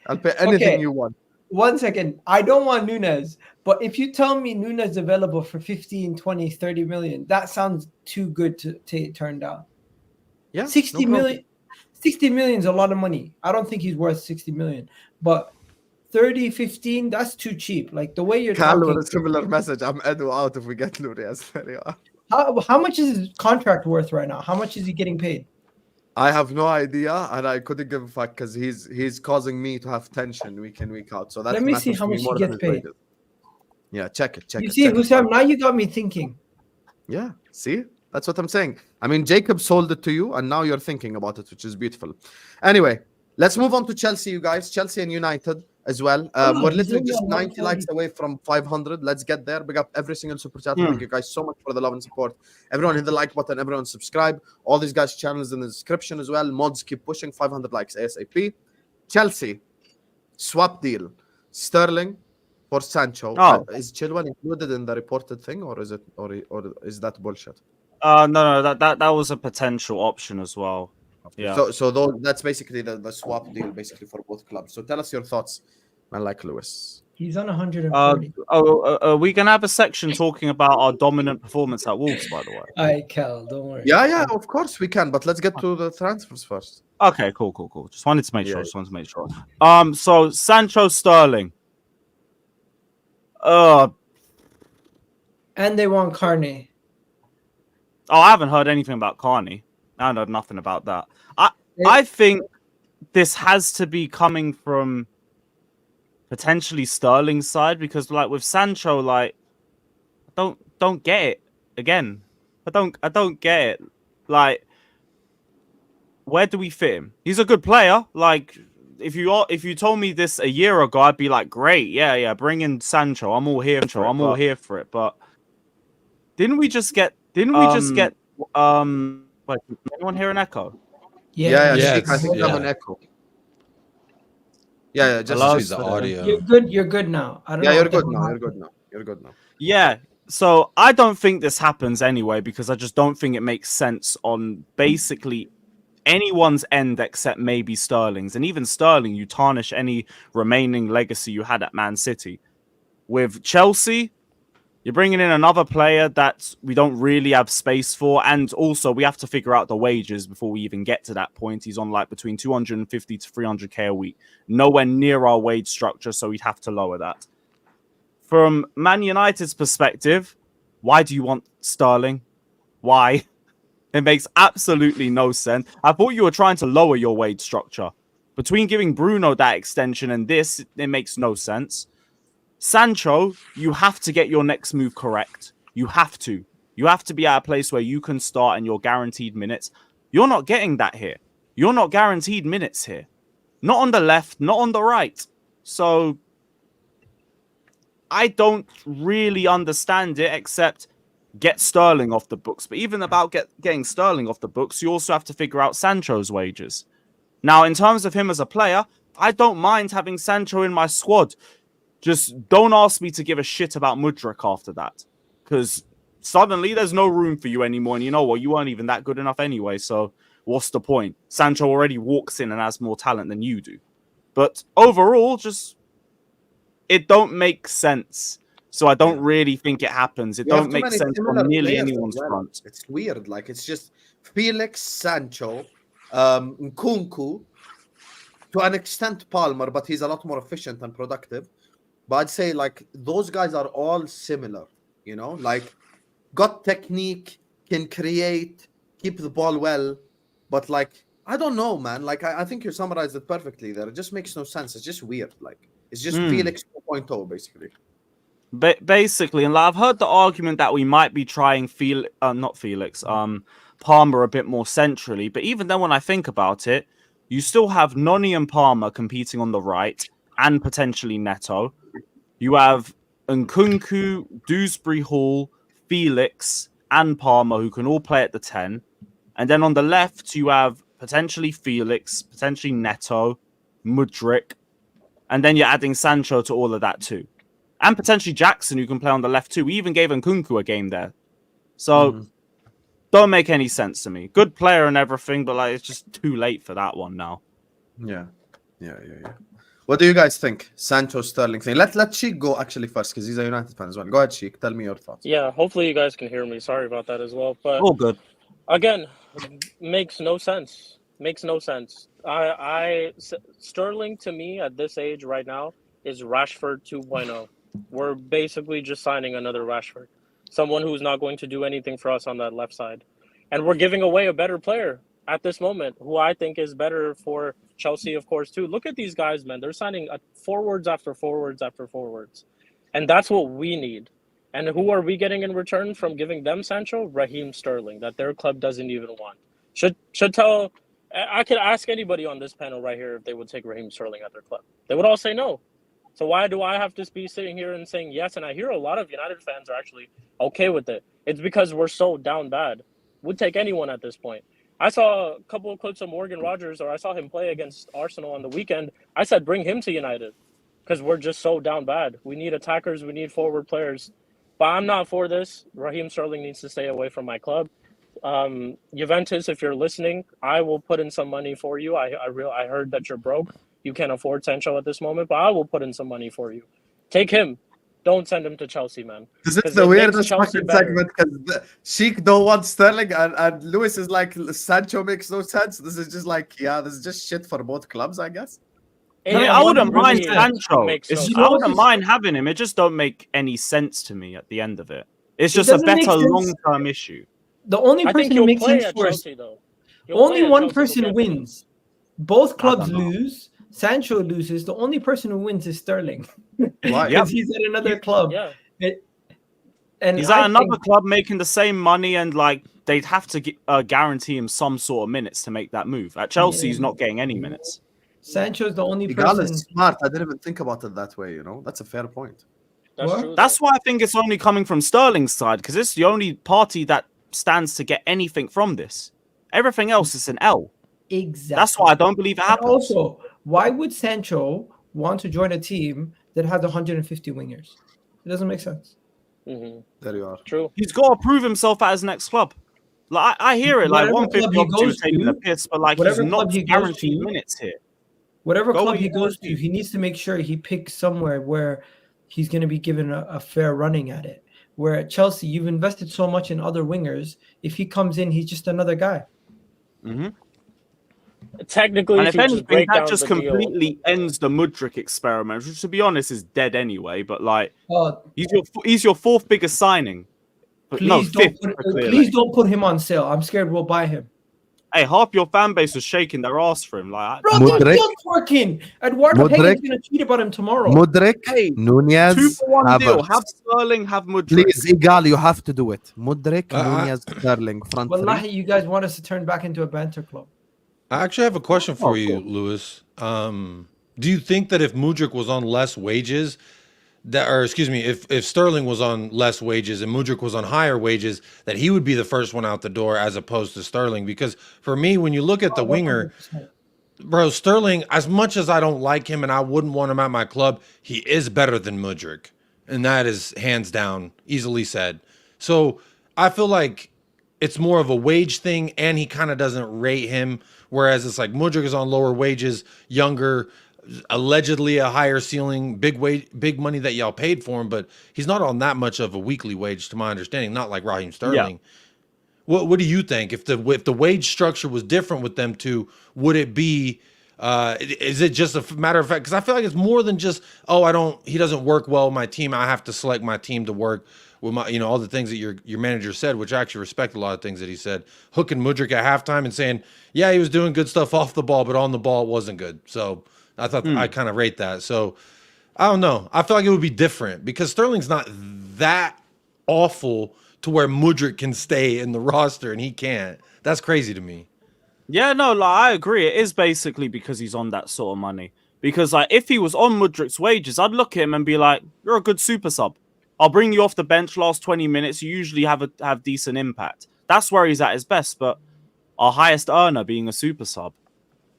I'll pay anything Okay. you want. 1 second. I don't want Nunez, but if you tell me Nunez available for 15, 20, 30 million, that sounds too good to turn down. Yeah, 60 no problem. million. 60 million is a lot of money. I don't think he's worth 60 million, but 30, 15, that's too cheap. Like the way you're Cal with talking. a similar message. I'm Edu out if we get Nunez. There you are. How much is his contract worth right now? How much is he getting paid? I have no idea, and I couldn't give a fuck because he's causing me to have tension week in, week out. So that Let me see matters how to me much he more than gets his paid. wages. Yeah, check it. You see, Hussam, now you got me thinking. Yeah, see? That's what I'm saying. I mean, Jacob sold it to you, and now you're thinking about it, which is beautiful. Anyway, let's move on to Chelsea, you guys. Chelsea and United as well. We're he's literally only just on 90 likes 140. away from 500. Let's get there. Big up every single super chat. Thank you guys so much for the love and support. Everyone hit the like button. Everyone subscribe. All these guys' channels in the description as well. Mods keep pushing 500 likes ASAP. Chelsea swap deal. Sterling for Sancho. Oh. Is Chilwell included in the reported thing, or is is that bullshit? No, that was a potential option as well. Yeah. So that's basically the swap deal, basically for both clubs. So tell us your thoughts, man. Like Lewis, He's on 140. Are we gonna have a section talking about our dominant performance at Wolves, by the way? All right, Cal, don't worry. yeah, of course we can, but let's get to the transfers first. Okay, cool. Just wanted to make Yeah. sure. So Sancho Sterling. And they want Carney. Oh, I haven't heard anything about Carney. I heard nothing about that. I think this has to be coming from potentially Sterling's side, because like with Sancho, like don't get it again. I don't get it. Like, where do we fit him? He's a good player. Like, if you told me this a year ago, I'd be like, great, yeah, bring in Sancho. I'm all here for it. But didn't we just get? Wait, anyone hear an echo? Yeah, Yeah, Shikh, I think yeah. I have an echo. Yeah, just Hello? just The the audio. You're good now. I don't know. Yeah, you're what the good hell now. happened. You're good now. Yeah. So I don't think this happens anyway, because I just don't think it makes sense on basically anyone's end except maybe Sterling's. And even Sterling, you tarnish any remaining legacy you had at Man City. With Chelsea, you're bringing in another player that we don't really have space for. And also, we have to figure out the wages before we even get to that point. He's on like between 250 to 300k a week. Nowhere near our wage structure, so we'd have to lower that. From Man United's perspective, why do you want Sterling? Why? It makes absolutely no sense. I thought you were trying to lower your wage structure. Between giving Bruno that extension and this, it makes no sense. Sancho, you have to get your next move correct. You have to. You have to be at a place where you can start and you're guaranteed minutes. You're not getting that here. You're not guaranteed minutes here. Not on the left, not on the right. So I don't really understand it, except get Sterling off the books. But even about getting Sterling off the books, you also have to figure out Sancho's wages. Now, in terms of him as a player, I don't mind having Sancho in my squad. Just don't ask me to give a shit about Mudryk after that, because suddenly there's no room for you anymore. And you know what? You weren't even that good enough anyway. So what's the point? Sancho already walks in and has more talent than you do. But overall, just it don't make sense. So I don't really think it happens. It don't make sense on nearly anyone's front. It's weird. Like, it's just Felix, Sancho, Nkunku, to an extent Palmer, but he's a lot more efficient and productive. But I'd say, like, those guys are all similar, you know? Like, got technique, can create, keep the ball well. But, like, I don't know, man. Like, I think you summarized it perfectly there. It just makes no sense. It's just weird. Like, it's just Felix 2.0, basically. Basically, and like, I've heard the argument that we might be trying Palmer a bit more centrally. But even then, when I think about it, You still have Noni and Palmer competing on the right and potentially Neto. You have Nkunku, Dewsbury Hall, Felix, and Palmer who can all play at the 10. And then on the left, you have potentially Felix, potentially Neto, Mudryk. And then you're adding Sancho to all of that too. And potentially Jackson who can play on the left too. We even gave Nkunku a game there. So don't make any sense to me. Good player and everything, but like it's just too late for that one now. Yeah. What do you guys think? Sancho Sterling thing. Let Shikh go actually first because he's a United fan as well. Go ahead, Shikh. Tell me your thoughts. Yeah, hopefully you guys can hear me. Sorry about that as well. But All good. again, makes no sense. Makes no sense. Sterling to me at this age right now is Rashford 2.0. We're basically just signing another Rashford. Someone who's not going to do anything for us on that left side. And we're giving away a better player at this moment, who I think is better for Chelsea, of course, too. Look at these guys, man. They're signing forwards after forwards after forwards. And that's what we need. And who are we getting in return from giving them Sancho? Raheem Sterling, that their club doesn't even want. Should tell... I could ask anybody on this panel right here if they would take Raheem Sterling at their club. They would all say no. So why do I have to be sitting here and saying yes? And I hear a lot of United fans are actually okay with it. It's because we're so down bad. Would take anyone at this point. I saw a couple of clips of Morgan Rogers, or I saw him play against Arsenal on the weekend. I said, bring him to United because we're just so down bad. We need attackers. We need forward players. But I'm not for this. Raheem Sterling needs to stay away from my club. Juventus, if you're listening, I will put in some money for you. I heard that you're broke. You can't afford Sancho at this moment, but I will put in some money for you. Take him. Don't send him to Chelsea, man. This is the weirdest fucking segment because Sheikh don't want Sterling and Lewis is like, Sancho makes no sense. This is just like, this is just shit for both clubs, I guess. I wouldn't mind Sancho. I wouldn't mind having him. It just don't make any sense to me at the end of it. It's just a better long-term issue. The only person who makes sense for us, only one person wins. Both clubs lose. Sancho loses. The only person who wins is Sterling. Why? Because he's at another club. Yeah. And he's at another club making the same money, and like they'd have to guarantee him some sort of minutes to make that move. At Chelsea, he's not getting any minutes. Sancho's the only Egal person. is smart. I didn't even think about it that way. You know, that's a fair point. That's true. That's why I think it's only coming from Sterling's side because it's the only party that stands to get anything from this. Everything else is an L. Exactly. That's why I don't believe it happens. Also, why would Sancho want to join a team that has 150 wingers? It doesn't make sense. Mm-hmm. There you are. True. He's got to prove himself at his next club. Like I hear it, like 150 obviously taking the piss, but like he's not guaranteed minutes here. Whatever club he goes to, he needs to make sure he picks somewhere where he's going to be given a fair running at it. Where at Chelsea, you've invested so much in other wingers. If he comes in, he's just another guy. Mm-hmm. Technically, and if anything, that just completely ends the Mudryk experiment, which, to be honest, is dead anyway. But like, he's your fourth biggest signing. But please don't put him on sale. I'm scared we'll buy him. Hey, half your fan base was shaking their ass for him. Like, bro, they're still twerking. Eduardo Hayes gonna tweet about him tomorrow. Mudryk, hey, Nunez, 2-for-1 deal. Have Sterling, have Mudryk. Please, Egal, you have to do it. Mudryk, Nunez, Sterling, front Wallahi, you guys want us to turn back into a banter club. I actually have a question for you, Lewis. Do you think that if Mudryk was on less wages, if Sterling was on less wages and Mudryk was on higher wages, that he would be the first one out the door as opposed to Sterling? Because for me, when you look at the winger, bro, Sterling, as much as I don't like him and I wouldn't want him at my club, he is better than Mudryk. And that is hands down, easily said. So I feel like it's more of a wage thing and he kind of doesn't rate him. Whereas it's like Mudryk is on lower wages, younger, allegedly a higher ceiling, big money that y'all paid for him, but he's not on that much of a weekly wage, to my understanding. Not like Raheem Sterling. Yeah. What do you think if the wage structure was different with them two? Would it be? Is it just a matter of fact? Because I feel like it's more than just he doesn't work well with my team. I have to select my team to work with my, all the things that your manager said, which I actually respect a lot of things that he said. Hooking Mudryk at halftime and saying, yeah, he was doing good stuff off the ball, but on the ball it wasn't good. So I thought I kind of rate that. So I don't know. I feel like it would be different because Sterling's not that awful to where Mudryk can stay in the roster and he can't. That's crazy to me. Yeah, no, like I agree. It is basically because he's on that sort of money. Because like if he was on Mudrik's wages, I'd look at him and be like, "You're a good super sub. I'll bring you off the bench last 20 minutes. You usually have decent impact." That's where he's at his best. But our highest earner being a super sub,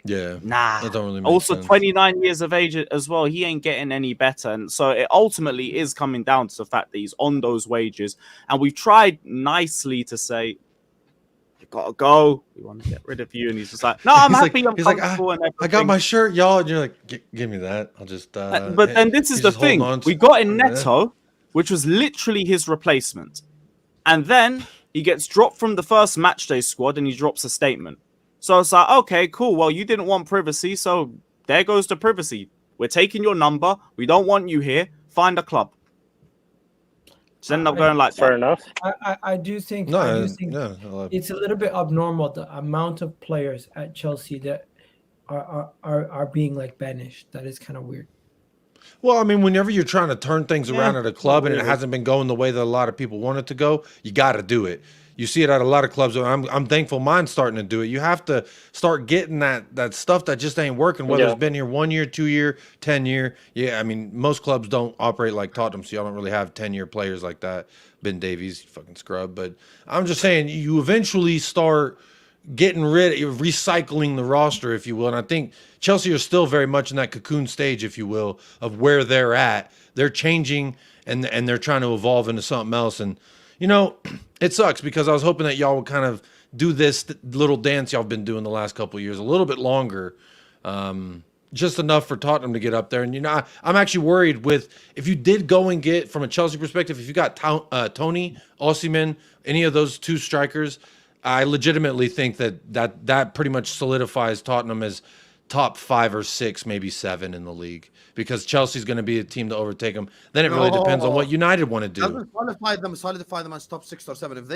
Yeah, nah. that don't really make Also, sense. 29 years of age as well. He ain't getting any better, and so it ultimately is coming down to the fact that he's on those wages. And we've tried nicely to say, "You gotta go. We want to get rid of you," and he's just like, "No, I'm He's like- happy. I'm he's like, comfortable and I got everything." my shirt, y'all. And you're like, give me that. I'll just. But then this is he's the just holding thing: on to- we got in Yeah. Neto, which was literally his replacement, and then he gets dropped from the first matchday squad, and he drops a statement. So it's like, okay, cool. Well, you didn't want privacy, so there goes the privacy. We're taking your number. We don't want you here. Find a club. Just end up going like Fair that. enough. I do think No, I do think yeah, it's a little bit abnormal the amount of players at Chelsea that are being like banished. That is kind of weird. Well, I mean, whenever you're trying to turn things Yeah, around at a club and it weird. hasn't been going the way that a lot of people want it to go, you got to do it. You see it at a lot of clubs. And I'm thankful mine's starting to do it. You have to start getting that stuff that just ain't working, whether Yeah. it's been here 1 year, 2 year, 10 year. Yeah, I mean, most clubs don't operate like Tottenham, so y'all don't really have 10-year players like that. Ben Davies, fucking scrub. But I'm just saying, you eventually start getting rid of recycling the roster, if you will. And I think Chelsea are still very much in that cocoon stage, if you will, of where they're at. They're changing and they're trying to evolve into something else. And, you know, it sucks because I was hoping that y'all would kind of do this little dance y'all have been doing the last couple of years a little bit longer. Just enough for Tottenham to get up there. And, you know, I'm actually worried with if you did go and get, from a Chelsea perspective, if you got Tony, Osimhen, any of those two strikers, I legitimately think that pretty much solidifies Tottenham as top 5 or 6, maybe 7 in the league, because Chelsea's going to be a team to overtake them. Then it really depends on what United want to do. Doesn't solidify them as top 6 or 7. If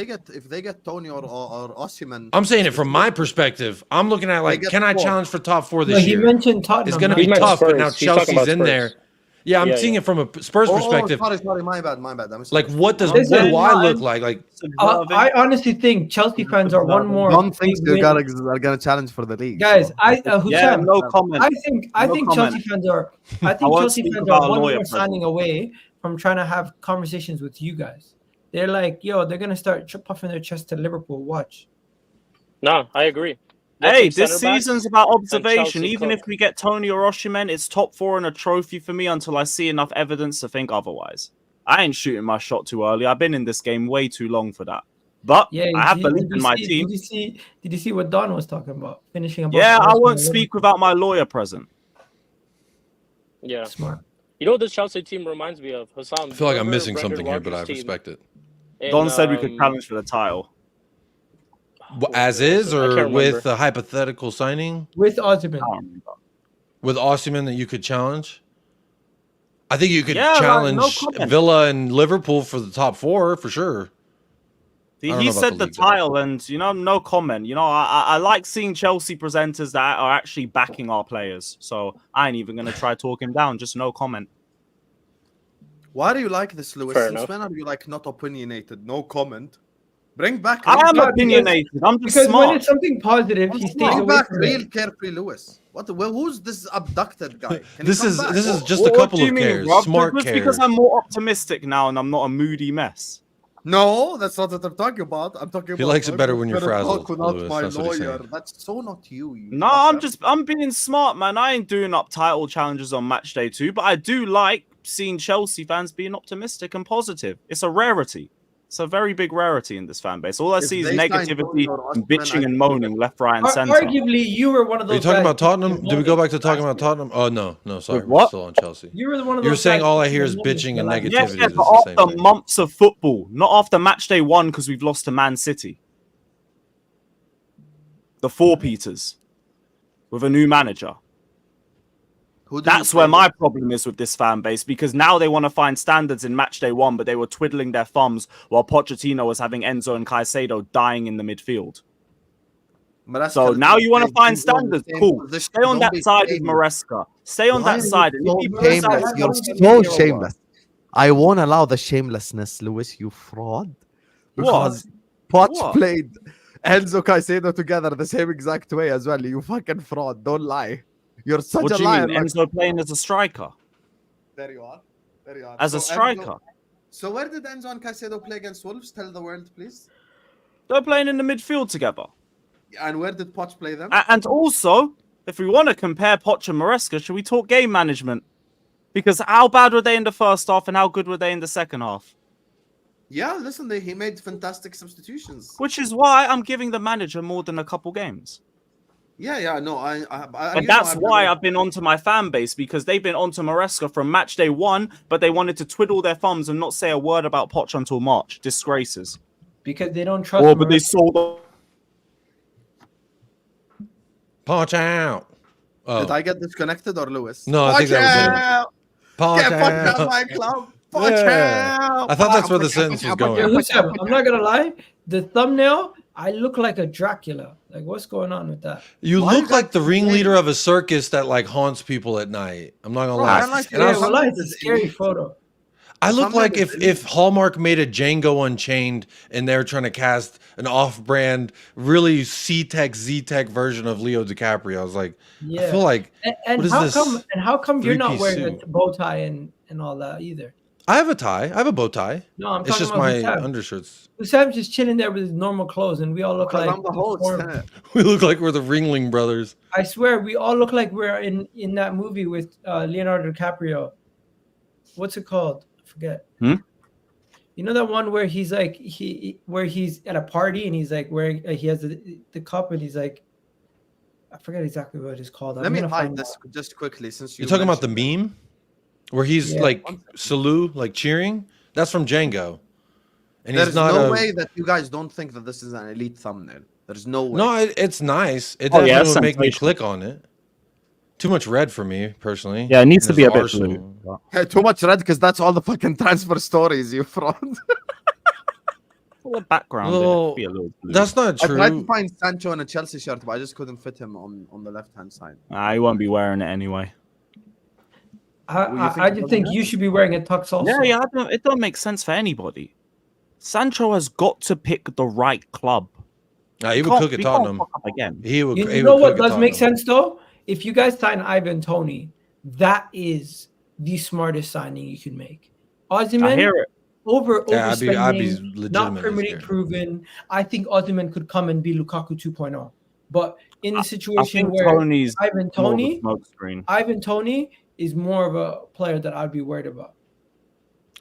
they get Tony or Osimhen, I'm saying it from my perspective. I'm looking at like, get can I 4. challenge for top 4 No, this he year? mentioned Tottenham. It's going to not be meant tough, but Spurs. now He's talking Chelsea's about in there. Spurs. Yeah, I'm Yeah, seeing yeah. it from a Spurs perspective. Sorry, my bad. Like, what do Listen, I look like? Like, I honestly think Chelsea fans are one more. Don't think big they're win- gonna challenge for the league, Guys, so. I Yeah, Hussam, no comment. I No think comment. Chelsea fans are. I think won't Chelsea speak fans about are a one lawyer more present. signing away from trying to have conversations with you guys. They're like, yo, they're gonna start puffing their chest to Liverpool. Watch. No, I agree. Hey, Get some this center backs season's about and observation. Chelsea Even cook. if we get Tony or Osimhen, it's top 4 and a trophy for me until I see enough evidence to think otherwise. I ain't shooting my shot too early. I've been in this game way too long for that. But Yeah, I have did belief you in my see- team. Did you see what Don was talking about? Finishing above. Yeah, I Arsenal won't and speak Liverpool. without my lawyer present. Yeah. Smart. You know what this Chelsea team reminds me of? Hassam. I feel like I'm missing something here, but I respect it. Don said we could challenge for the title. As is, or can't with remember. a hypothetical signing With Osimhen. I don't remember. with Osimhen that you could challenge. I think you could Yeah, like, challenge no comment. Villa and Liverpool for the top 4 for sure. I don't know He about said the the league, though. title, and no comment. I like seeing Chelsea presenters that are actually backing our players. So I ain't even gonna try talk him down. Just no comment. Why do you like this, Lewis? Fair Since enough. when are you like not opinionated? No comment. Bring back. I am because- opinionated. I'm just Because when smart. it's something positive, he stays Bring away back from real it. carefree Lewis. What? Well, who's this abducted guy? Can he This come is back? this is just What a couple do you of mean, cares, Rob? smart Just cares. because I'm more optimistic now and I'm not a moody mess. No, that's not what I'm talking about. I'm talking He about. likes it better I'm when you're gonna talk frazzled, without Lewis. my That's what he's lawyer. saying. That's so not you. You No, fucker. I'm being smart, man. I ain't doing up title challenges on match day 2, but I do like seeing Chelsea fans being optimistic and positive. It's a rarity. It's a very big rarity in this fan base. All I If see is they sign negativity Tony or and Osimhen, bitching I and think moaning left, right, and center. Arguably, you were one of Are those. you talking guys about Tottenham? bitching Did we go back to talking last about year. Tottenham? Oh no, sorry, With we're what? still on Chelsea. You were one of You were those. saying guys all I bitching hear is and moaning bitching for and last year. Yes, negativity. yeah, It's but the same after thing. months of football, not after match day 1 because we've lost to Man City. The 4 Peters with a new manager. Who do That's you where play my with? problem is with this fan base, because now they want to find standards in match day 1, but they were twiddling their thumbs while Pochettino was having Enzo and Caicedo dying in the midfield. Maresca So is now the you want to same- find he's on the standards, same cool. position. Stay on Don't that be side with shameless. Maresca. Stay on Why that are you side. And so if you put aside shameless? the You're other so team, shameless. I won't allow the shamelessness, Lewis, you fraud. Because Poch What? played Enzo Caicedo together the same exact way as well. You fucking fraud. Don't lie. You're such What a do you liar. mean? Enzo playing as a striker? There you are. There you are. As a striker? So where did Enzo and Caicedo play against Wolves? Tell the world, please. They're playing in the midfield together. And where did Poch play them? And also, if we want to compare Poch and Maresca, should we talk game management? Because how bad were they in the first half and how good were they in the second half? Yeah, listen, he made fantastic substitutions. Which is why I'm giving the manager more than a couple games. Yeah, no, And that's why I've been onto my fan base, because they've been onto Maresca from match day 1, but they wanted to twiddle their thumbs and not say a word about Poch until March. Disgraces. Because they don't trust. But they sold. Punch out. Oh. Did I get disconnected or Lewis? No, I think that was it. Punch Get out. out my club. Punch Yeah. out. I thought that's where the sentence was going. I'm not gonna lie. The thumbnail, I look like a Dracula. Like, what's going on with that? You Why look you like got the the ringleader of a circus that like haunts people at night. I'm not gonna Bro, lie. I like And I, it. was- Yeah, well, it's a scary photo. I look Something like is if Hallmark made a Django Unchained and they're trying to cast an off-brand, really C-Tech, Z-Tech version of Leo DiCaprio. I was like, Yeah. I feel like And what is how this come? And how come you're not three-piece wearing a suit? bow tie and all that either? I have a tie. I have a bow tie. No, I'm It's talking just about my Hussam. undershirts. Hussam's just chilling there with his normal clothes, and we all look like. I'm the host. deformed. We look like we're the Ringling Brothers. I swear, we all look like we're in that movie with Leonardo DiCaprio. What's it called? I forget. You know that one where he's like where he's at a party and he's like wearing he has the cup and he's like, I forget exactly what it's called. Let me hide this just quickly since You're talking about the meme where he's Yeah. like Salou, like cheering. That's from Django, and There's he's not no a, way that you guys don't think that this is an elite thumbnail. There's no way. No, it's nice. It Oh, definitely yeah, would make me sensational. click on it. Too much red for me personally. Yeah, it needs to There's be a bit Arsenal. blue. Too much red because that's all the fucking transfer stories you fraud. Full of background. in it. Well, Be a little blue. That's not I tried to true. find Sancho in a Chelsea shirt, but I just couldn't fit him on the left hand side. Nah, he won't be wearing it anyway. I just think you should be wearing a tux also. Yeah, it don't make sense for anybody. Sancho has got to pick the right club. Nah, he would Can't- cook at we can't Tottenham. fuck up again. He would. You he know would what cook at does make Tottenham. sense though? If you guys sign Ivan Toney, that is the smartest signing you can make. I Osimhen, hear it. Yeah, I'd be overspending, not legitimately Premier League scared. proven. I think Osimhen could come and be Lukaku 2.0. But in the I situation think where Tony's Ivan more of a Toney, smokescreen. Ivan Toney is more of a player that I'd be worried about.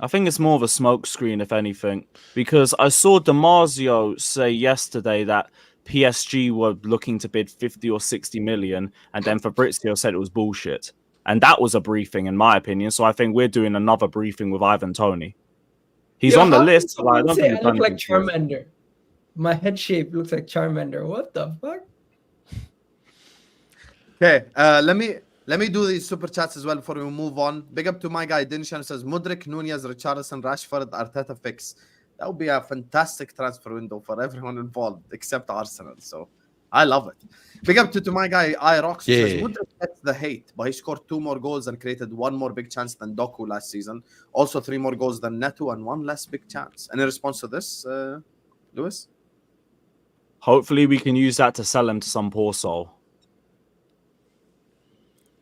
I think it's more of a smokescreen, if anything, because I saw Damasio say yesterday that PSG were looking to bid 50 or 60 million, and then Fabrizio said it was bullshit. And that was a briefing, in my opinion. So I think we're doing another briefing with Ivan Toney. He's Yo, on the how list, can but I someone don't say think I he's look done like anything serious. Charmander. My head shape looks like Charmander. What the fuck? Okay, let me do these super chats as well before we move on. Big up to my guy Dinshan, says Mudrik, Nunez, Richarlison, Rashford, Arteta fix. That would be a fantastic transfer window for everyone involved except Arsenal. So I love it. Big up to my guy Irox, who says Yeah. Mudrik gets the hate, but he scored 2 more goals and created 1 more big chance than Doku last season. Also 3 more goals than Neto and 1 less big chance. Any response to this, Lewis? Hopefully, we can use that to sell him to some poor soul.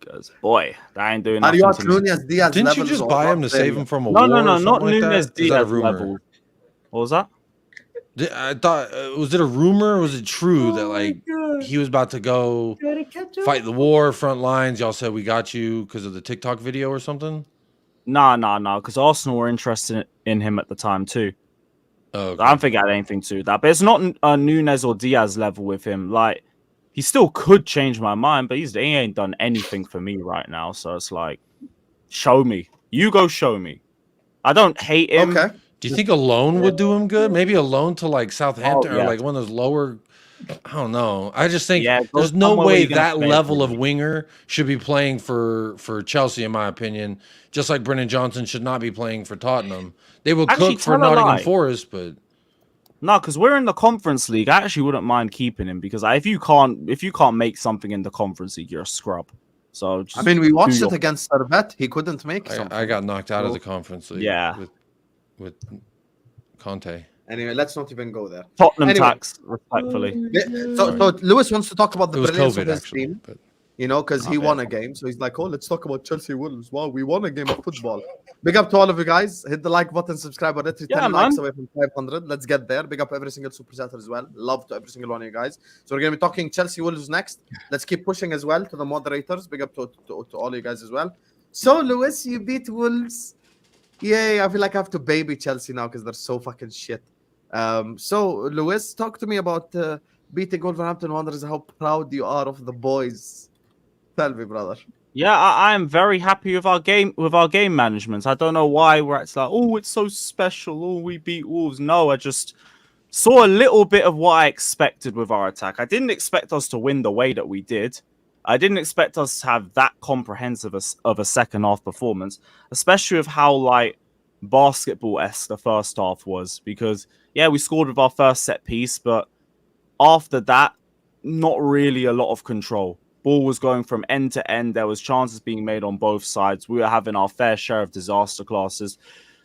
Because, boy, that ain't doing Are nothing you at to me. Nunez Diaz Didn't you levels just or buy not him to there save yet? him from a No, war? no, or no, something not like Nunez that? Is that a Diaz rumor? level. What was that? I thought was it a rumor or was it true that like he was about to go fight the war front lines? Y'all said we got you because of the TikTok video or something. Nah, because Arsenal were interested in him at the time too. Oh, okay. I don't think it had anything to do with that, but it's not Nunez or Diaz level with him. Like, he still could change my mind, but he ain't done anything for me right now. So it's like, show me. You go show me. I don't hate him. Okay. Do you think a loan would do him good? Maybe a loan to like Southampton Oh, yeah. or like one of those lower. I don't know. I just think Yeah, go there's no somewhere where way you're gonna that play level every of winger should be playing for Chelsea, in my opinion. Just like Brennan Johnson should not be playing for Tottenham. They will Actually, cook for tell a Nottingham lie. Forest, but No, because we're in the Conference League. I actually wouldn't mind keeping him because if you can't make something in the Conference League, you're a scrub. So just I mean, we watched do it your- against Servette. He couldn't make something. I got knocked out of So- the Conference League. Yeah. with Conte. Anyway, let's not even go there. Tottenham Anyway. tax, respectfully. So Lewis wants to talk about the It was brilliance COVID, of his actually. team, But you know, because he Okay. won a game. So he's like, oh, let's talk about Chelsea Wolves. Wow, we won a game of football. Big up to all of you guys. Hit the like button, subscribe. We're literally 10 Yeah, likes man. away from 500. Let's get there. Big up every single super chatter as well. Love to every single one of you guys. So we're going to be talking Chelsea Wolves next. Let's keep pushing as well to the moderators. Big up to all you guys as well. So, Lewis, you beat Wolves. Yay, I feel like I have to baby Chelsea now because they're so fucking shit. So, Lewis, talk to me about beating Wolverhampton Wanderers, how proud you are of the boys. Tell me, brother. Yeah, I am very happy with our game management. I don't know why we're actually like, oh, it's so special. Oh, we beat Wolves. No, I just saw a little bit of what I expected with our attack. I didn't expect us to win the way that we did. I didn't expect us to have that comprehensive of a second half performance, especially with how like basketball-esque the first half was. Because yeah, we scored with our first set piece, but after that, not really a lot of control. Ball was going from end to end. There was chances being made on both sides. We were having our fair share of disaster classes.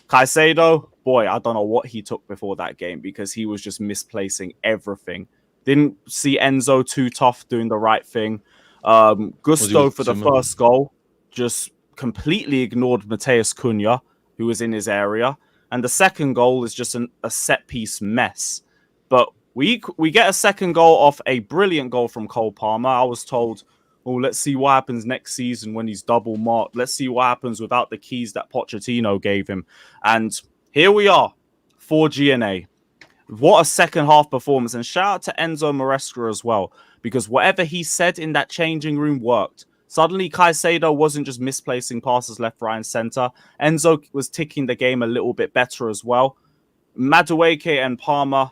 Caicedo, boy, I don't know what he took before that game because he was just misplacing everything. Didn't see Enzo too tough doing the right thing. Gusto for the first goal just completely ignored Mateus Cunha, who was in his area. And the second goal is just a set-piece mess. But we get a second goal off a brilliant goal from Cole Palmer. I was told, oh, let's see what happens next season when he's double marked. Let's see what happens without the keys that Pochettino gave him. And here we are, 4 GNA. What a second half performance. And shout out to Enzo Maresca as well, because whatever he said in that changing room worked. Suddenly, Caicedo wasn't just misplacing passes left, right, and center. Enzo was ticking the game a little bit better as well. Madueke and Palmer,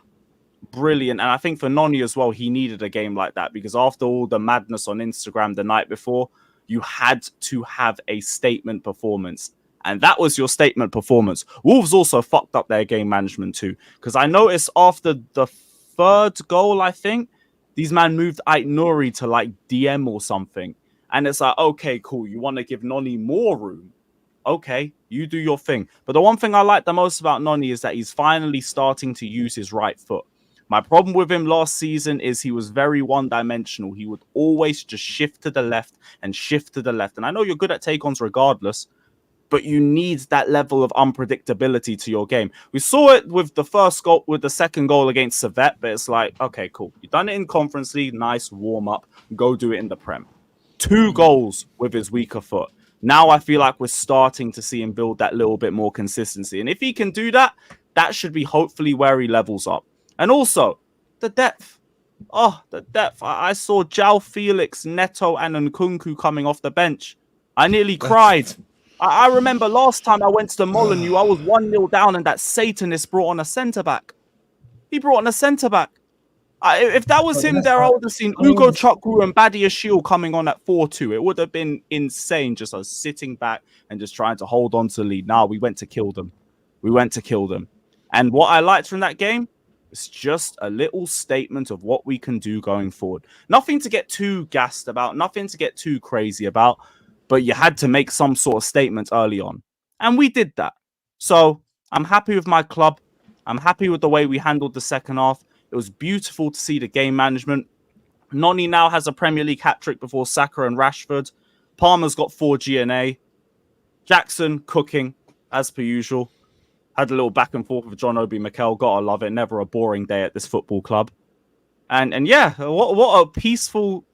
brilliant. And I think for Noni as well, he needed a game like that because after all the madness on Instagram the night before, you had to have a statement performance. And that was your statement performance. Wolves also fucked up their game management too. Because I noticed after the third goal, I think, these man moved Ait Nouri to like DM or something. And it's like, okay, cool. You want to give Noni more room? Okay, you do your thing. But the one thing I like the most about Noni is that he's finally starting to use his right foot. My problem with him last season is he was very one-dimensional. He would always just shift to the left and shift to the left. And I know you're good at take-ons regardless, but you need that level of unpredictability to your game. We saw it with the first goal, with the second goal against Servette, but it's like, okay, cool. You've done it in Conference League, nice warm-up. Go do it in the Prem. 2 goals with his weaker foot. Now I feel like we're starting to see him build that little bit more consistency. And if he can do that, that should be hopefully where he levels up. And also, the depth. Oh, the depth. I saw João Felix, Neto, and Nkunku coming off the bench. I nearly cried. I remember last time I went to Molineux, I was 1-0 down, and that Satanist brought on a centre-back. He brought on a centre-back. If that was him there, I would have seen Ugo Chukwu and Badia Shield coming on at 4-2. It would have been insane, just us sitting back and just trying to hold on to the lead. Now we went to kill them. We went to kill them. And what I liked from that game, it's just a little statement of what we can do going forward. Nothing to get too gassed about, nothing to get too crazy about, but you had to make some sort of statement early on. And we did that. So I'm happy with my club. I'm happy with the way we handled the second half. It was beautiful to see the game management. Noni now has a Premier League hat-trick before Saka and Rashford. Palmer's got 4 GNA. Jackson cooking, as per usual. Had a little back and forth with John Obi Mikel. Gotta love it. Never a boring day at this football club. And yeah, what a peaceful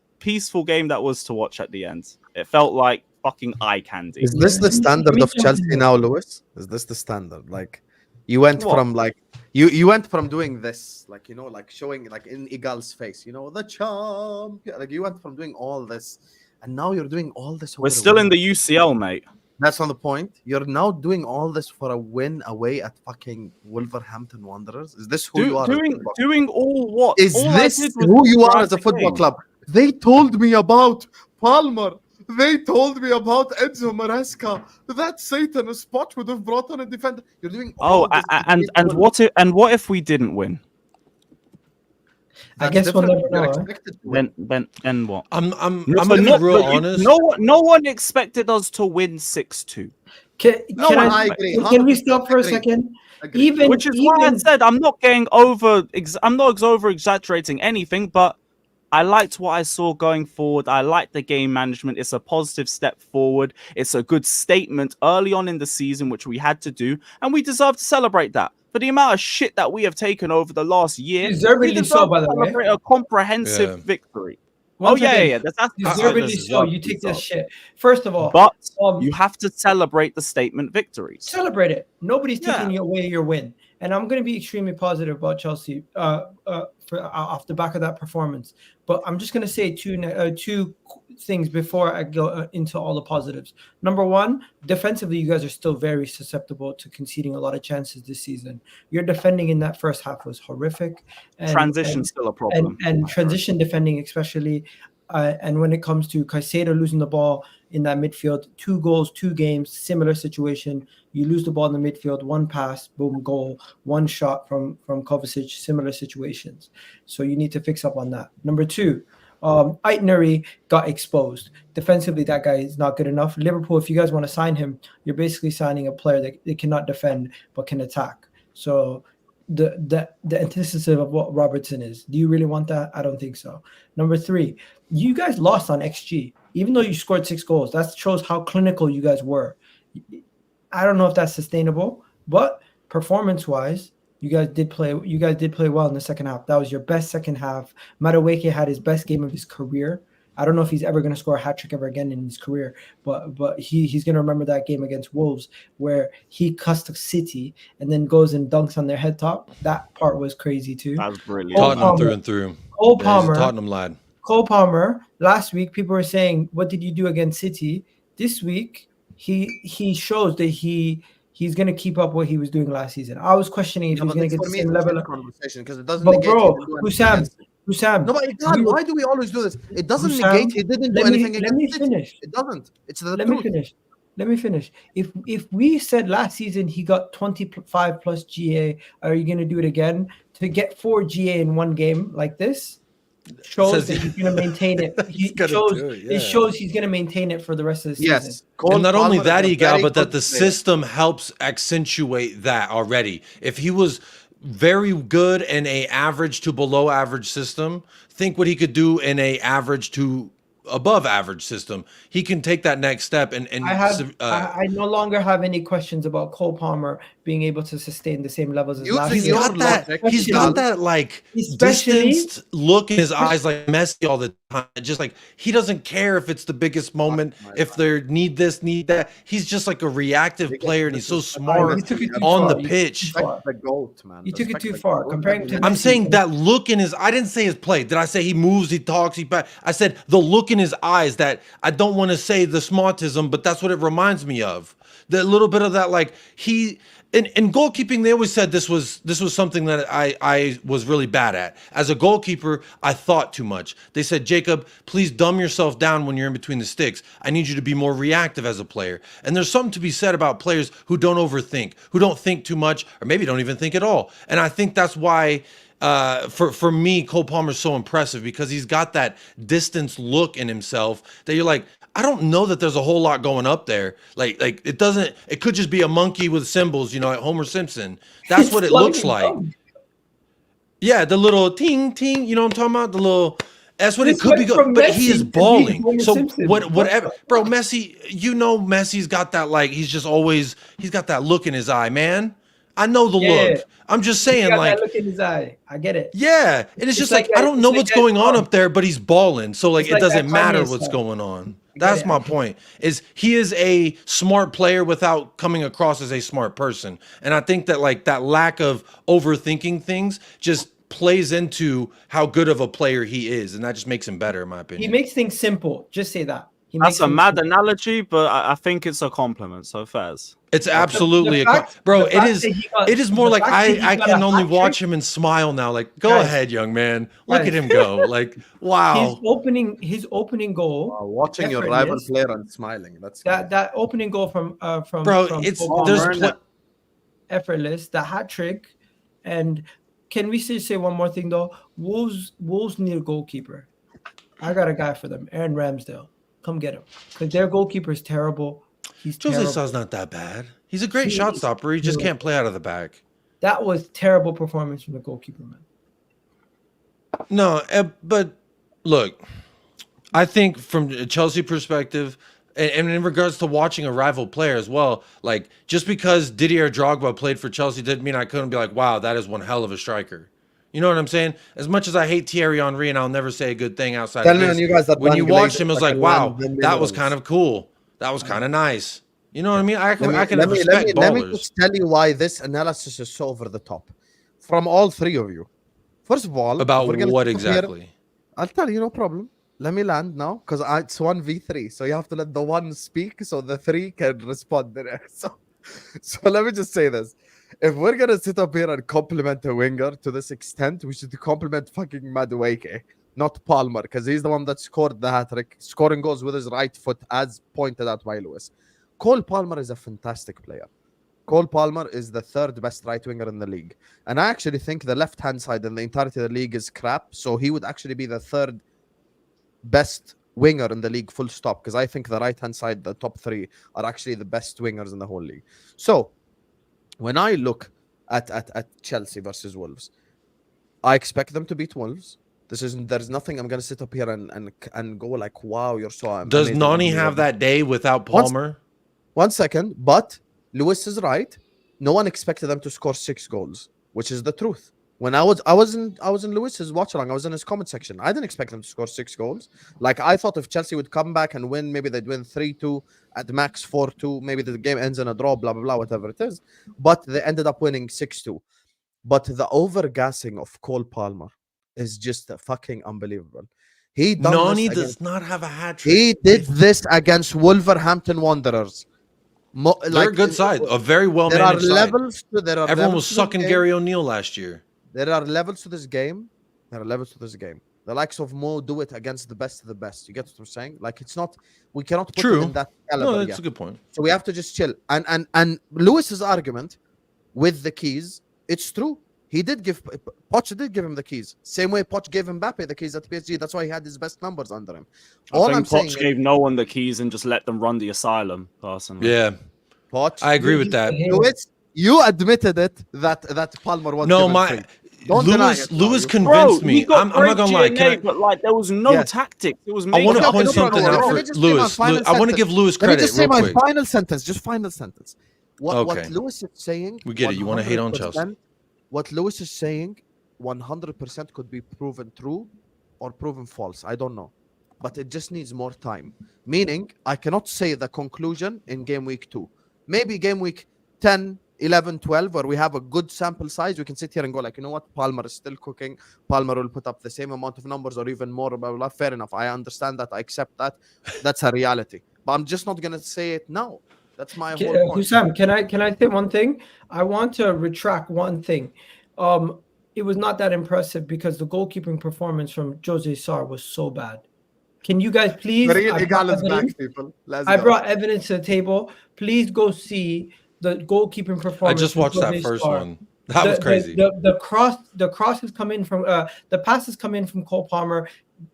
game that was to watch at the end. It felt like fucking eye candy. Is this the standard of Chelsea now, Lewis? Is this the standard? Like, you went from like you went from doing this, like, you know, like showing like in Egal's face, you know, the champion. Like you went from doing all this, and now you're doing all this. We're still in the UCL, mate. That's not the point. You're now doing all this for a win away at fucking Wolverhampton Wanderers. Is this who you are? Doing all what? Is all this who you are as a football club? They told me about Palmer. They told me about Enzo Maresca. That Satan spot would have brought on a defender. You're doing all this and what if we didn't win? I guess we'll never know. Then what? I'm gonna be real honest. No one expected us to win 6-2. Can we stop for a second? Agreed. Which is why I said I'm not over exaggerating anything, but I liked what I saw going forward. I liked the game management. It's a positive step forward. It's a good statement early on in the season, which we had to do, and we deserve to celebrate that. For the amount of shit that we have taken over the last year, we Deservedly so, deserve by to the way. celebrate a comprehensive victory. Once Yeah. again, That's deservedly so. You take this shit. First of all, but you have to celebrate the statement victories. Celebrate it. Nobody's taking away your win. And I'm going to be extremely positive about Chelsea off the back of that performance. But I'm just going to say two things before I go into all the positives. Number one, defensively, you guys are still very susceptible to conceding a lot of chances this season. Your defending in that first half was horrific. Transition's still a problem. And transition defending especially. And when it comes to Caicedo losing the ball in that midfield, 2 goals, 2 games, similar situation. You lose the ball in the midfield, 1 pass, boom, goal, 1 shot from Kovacic, similar situations. So you need to fix up on that. Number 2, Aït-Nouri got exposed. Defensively, that guy is not good enough. Liverpool, if you guys want to sign him, you're basically signing a player that cannot defend but can attack. So the antithesis of what Robertson is. Do you really want that? I don't think so. Number 3, you guys lost on XG. Even though you scored 6 goals, that shows how clinical you guys were. I don't know if that's sustainable, but performance-wise, you guys did play well in the second half. That was your best second half. Madueke had his best game of his career. I don't know if he's ever going to score a hat trick ever again in his career, but he's going to remember that game against Wolves where he cussed City and then goes and dunks on their head top. That part was crazy too. That was brilliant. Tottenham through and through. Cole Palmer, he's a Tottenham lad. Cole Palmer, last week people were saying, what did you do against City? This week, he shows that he's going to keep up what he was doing last season. I was questioning if he's going to get the same level of conversation because it doesn't but negate bro, Hussam. No, but it doesn't. Why do we always do this? It doesn't negate he didn't do anything against City. Finish. It doesn't. It's the Let truth. me finish. If we said last season he got 25 plus GA, are you going to do it again? To get 4 GA in one game like this shows that he's going to maintain it. It shows he's going to maintain it for the rest of the season. Yes. And not only that, Egal, but that the system helps accentuate that already. If he was very good in a average to below average system, think what he could do in a average to above average system. He can take that next step and I no longer have any questions about Cole Palmer being able to sustain the same levels as last he's year. He's got that like distanced look in his eyes like Messi all the time. Just like he doesn't care if it's the biggest moment, if they need this, need that. He's just like a reactive player and he's so smart on the pitch. The GOAT, man. You took it too far. Comparing to I'm saying that look in his I didn't say his play. Did I say he moves, he talks, I said the look in his eyes that I don't want to say the smartism, but that's what it reminds me of. The little bit of that, like he in goalkeeping, they always said this was something that I was really bad at. As a goalkeeper, I thought too much. They said, Jacob, please dumb yourself down when you're in between the sticks. I need you to be more reactive as a player. And there's something to be said about players who don't overthink, who don't think too much, or maybe don't even think at all. And I think that's why for me, Cole Palmer's so impressive because he's got that distance look in himself that you're like, I don't know that there's a whole lot going up there. Like it could just be a monkey with symbols, like Homer Simpson. That's what it looks like. Yeah, the little ting ting, you know what I'm talking about? The little, that's what it could be. But he is balling. So whatever, bro, Messi, Messi's got that, like, he's got that look in his eye, man. I know the look. I'm just saying, like, that look in his eye. I get it. Yeah, and it's just like I don't know what's going on up there, but he's balling. So like it doesn't matter what's going on. That's my point. Is he is a smart player without coming across as a smart person, and I think that like that lack of overthinking things just plays into how good of a player he is, and that just makes him better, in my opinion. He makes things simple. Just say that. That's a mad analogy, but I think it's a compliment. So fairs. It's absolutely bro. It is more like I can only watch him and smile now. Like, go ahead, young man. Look at him go. Like, wow. His opening goal. Watching your rival player and smiling. That's that opening goal from bro. There's effortless. The hat trick, and can we say one more thing though? Wolves need a goalkeeper. I got a guy for them, Aaron Ramsdale. Come get him, because their goalkeeper is terrible. He's Jose terrible. Sa's not that bad. He's a great He shot is stopper. He just terrible. can't play out of the back. That was terrible performance from the goalkeeper, man. No, but look, I think from a Chelsea perspective, and in regards to watching a rival player as well, like just because Didier Drogba played for Chelsea didn't mean I couldn't be like, wow, that is one hell of a striker. You know what I'm saying? As much as I hate Thierry Henry, and I'll never say a good thing outside of Telling this, you guys that when Van you Glazer watched him, it was like like, a wow, land that was minerals. kind of cool. That was kind of nice. You know what I mean? I can Let respect me ballers. just tell you why this analysis is so over the top from all three of you. First of all, About we're gonna what sit up here- exactly? I'll tell you, no problem. Let me land now because it's 1v3. So you have to let the one speak so the three can respond there. So let me just say this. If we're going to sit up here and compliment a winger to this extent, we should compliment fucking Madueke, not Palmer, because he's the one that scored the hat-trick, scoring goals with his right foot, as pointed out by Lewis. Cole Palmer is a fantastic player. Cole Palmer is the third best right winger in the league. And I actually think the left-hand side in the entirety of the league is crap. So he would actually be the third best winger in the league, full stop. Because I think the right-hand side, the top three, are actually the best wingers in the whole league. So when I look at Chelsea versus Wolves, I expect them to beat Wolves. There's nothing I'm going to sit up here and go like, wow, you're so amazing. Does Nani have that day without Palmer? One second, but Lewis is right. No one expected them to score 6 goals, which is the truth. When I was in Lewis's watch along, I was in his comment section. I didn't expect them to score 6 goals. Like I thought if Chelsea would come back and win, maybe they'd win 3-2 at max 4-2. Maybe the game ends in a draw, blah blah blah, whatever it is. But they ended up winning 6-2. But the overgassing of Cole Palmer is just fucking unbelievable. Nani does not have a hat trick. He did this against Wolverhampton Wanderers. They're a good side, a very well There are managed side. levels to Everyone was sucking Gary O'Neill last year. There are levels to this game. The likes of Mo do it against the best of the best. You get what I'm saying? Like it's not. We cannot put it in that caliber. No, that's a good point. So we have to just chill. And Lewis's argument with the keys, it's true. He did give Poch did give him the keys. Same way Poch gave Mbappe the keys at PSG. That's why he had his best numbers under him. I think Poch gave no one the keys and just let them run the asylum. Personally, yeah, Poch. I agree with that. You admitted it that Palmer was no my. Lewis convinced me. I'm not gonna lie, but like there was no tactics. It was. I want to point something out for Lewis. I want to give Lewis credit. Let me just say my quick. final sentence. Just final sentence. What Lewis is saying. We get it. You want to hate on Chelsea. What Lewis is saying, 100% could be proven true or proven false. I don't know. But it just needs more time. Meaning, I cannot say the conclusion in game week 2. Maybe game week 10, 11, 12, where we have a good sample size, we can sit here and go like, you know what? Palmer is still cooking. Palmer will put up the same amount of numbers or even more. Blah, blah, blah. Fair enough. I understand that. I accept that. That's a reality. But I'm just not going to say it now. That's my whole point. Hussam, can I say one thing? I want to retract one thing. It was not that impressive because the goalkeeping performance from Jose Sarr was so bad. Can you guys please? Egal is back, people. I brought evidence to the table. Please go see the goalkeeping performance. I just watched that first one. That was crazy. The crosses come in from the passes come in from Cole Palmer.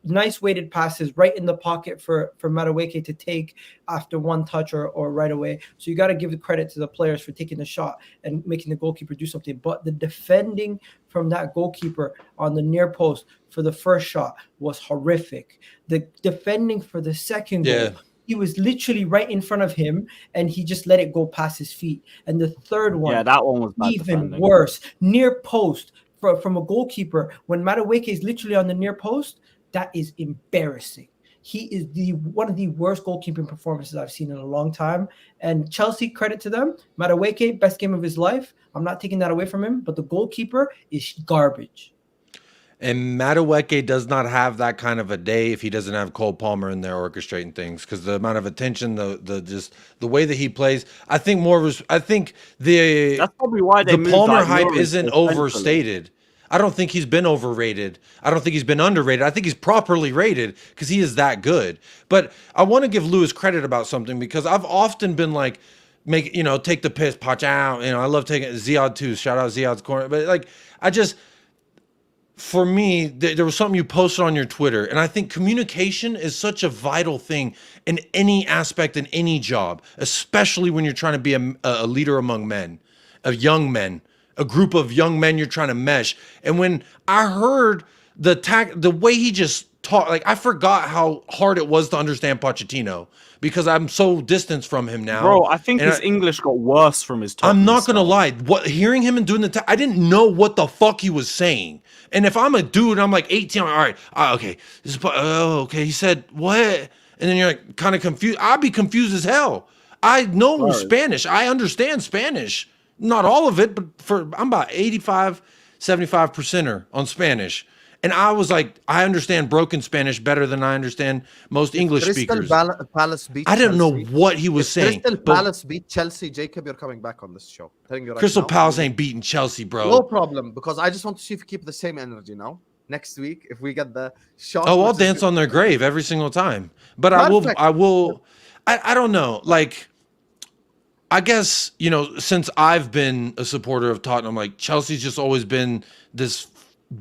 Nice weighted passes right in the pocket for Madueke to take after one touch or right away. So you got to give the credit to the players for taking the shot and making the goalkeeper do something. But the defending from that goalkeeper on the near post for the first shot was horrific. The defending for the second goal, he was literally right in front of him and he just let it go past his feet. And the third one, that one was bad even defending. worse. Near post from a goalkeeper when Madueke is literally on the near post. That is embarrassing. He is one of the worst goalkeeping performances I've seen in a long time. And Chelsea, credit to them. Madueke, best game of his life. I'm not taking that away from him, but the goalkeeper is garbage. And Madueke does not have that kind of a day if he doesn't have Cole Palmer in there orchestrating things, because the amount of attention, the way that he plays, I think that's probably why the Palmer hype isn't overstated. I don't think he's been overrated. I don't think he's been underrated. I think he's properly rated because he is that good. But I want to give Lewis credit about something because I've often been like, take the piss, Poch out. I love taking Ziad too. Shout out Ziad's corner. But like, for me, there was something you posted on your Twitter, and I think communication is such a vital thing in any aspect, in any job, especially when you're trying to be a leader among men, of young men, a group of young men you're trying to mesh. And when I heard the way he just talked, like I forgot how hard it was to understand Pochettino because I'm so distanced from him now. Bro, I think his English got worse from his I'm not gonna lie. Hearing him and doing I didn't know what the fuck he was saying. And if I'm a dude, I'm like 18. I'm like, all right, okay, okay. He said what? And then you're like kind of confused. I'd be confused as hell. I know Spanish. I understand Spanish. Not all of it, but I'm about 85, 75%er on Spanish. And I was like, I understand broken Spanish better than I understand most English speakers. Palace beat I didn't know Chelsea. what he was saying. Crystal Palace beat Chelsea. Jacob, you're coming back on this show. Telling you right Crystal now. Palace ain't beating Chelsea, bro. No problem, because I just want to see if you keep the same energy now. Next week, if we get the shot. Oh, I'll dance on their grave every single time. But Perfect. I don't know. Like, I guess, you know, since I've been a supporter of Tottenham, like Chelsea's just always been this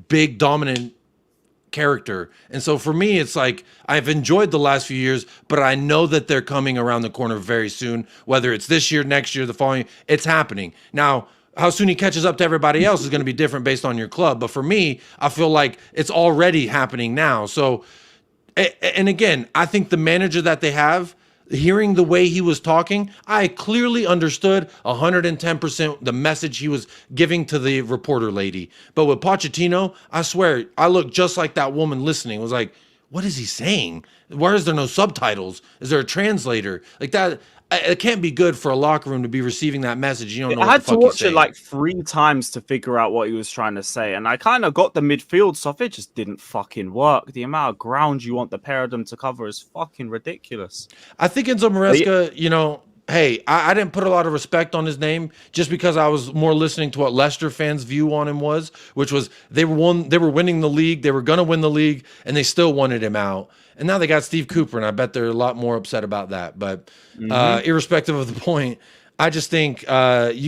big dominant character. And so for me, it's like I've enjoyed the last few years, but I know that they're coming around the corner very soon, whether it's this year, next year, the following, it's happening. Now, how soon he catches up to everybody else is going to be different based on your club. But for me, I feel like it's already happening now. So, and again, I think the manager that they have, hearing the way he was talking, I clearly understood 110% the message he was giving to the reporter lady. But with Pochettino, I swear, I looked just like that woman listening. It was like, what is he saying? Why is there no subtitles? Is there a translator? Like that, it can't be good for a locker room to be receiving that message. You don't know. I had to watch it like 3 times to figure out what he was trying to say, and I kind of got the midfield stuff. It just didn't fucking work. The amount of ground you want the pair of them to cover is fucking ridiculous. I think Enzo Maresca, you know, hey, I didn't put a lot of respect on his name just because I was more listening to what Leicester fans' view on him was, which was they were winning the league, they were gonna win the league, and they still wanted him out. And now they got Steve Cooper, and I bet they're a lot more upset about that. But irrespective of the point, I just think Enzo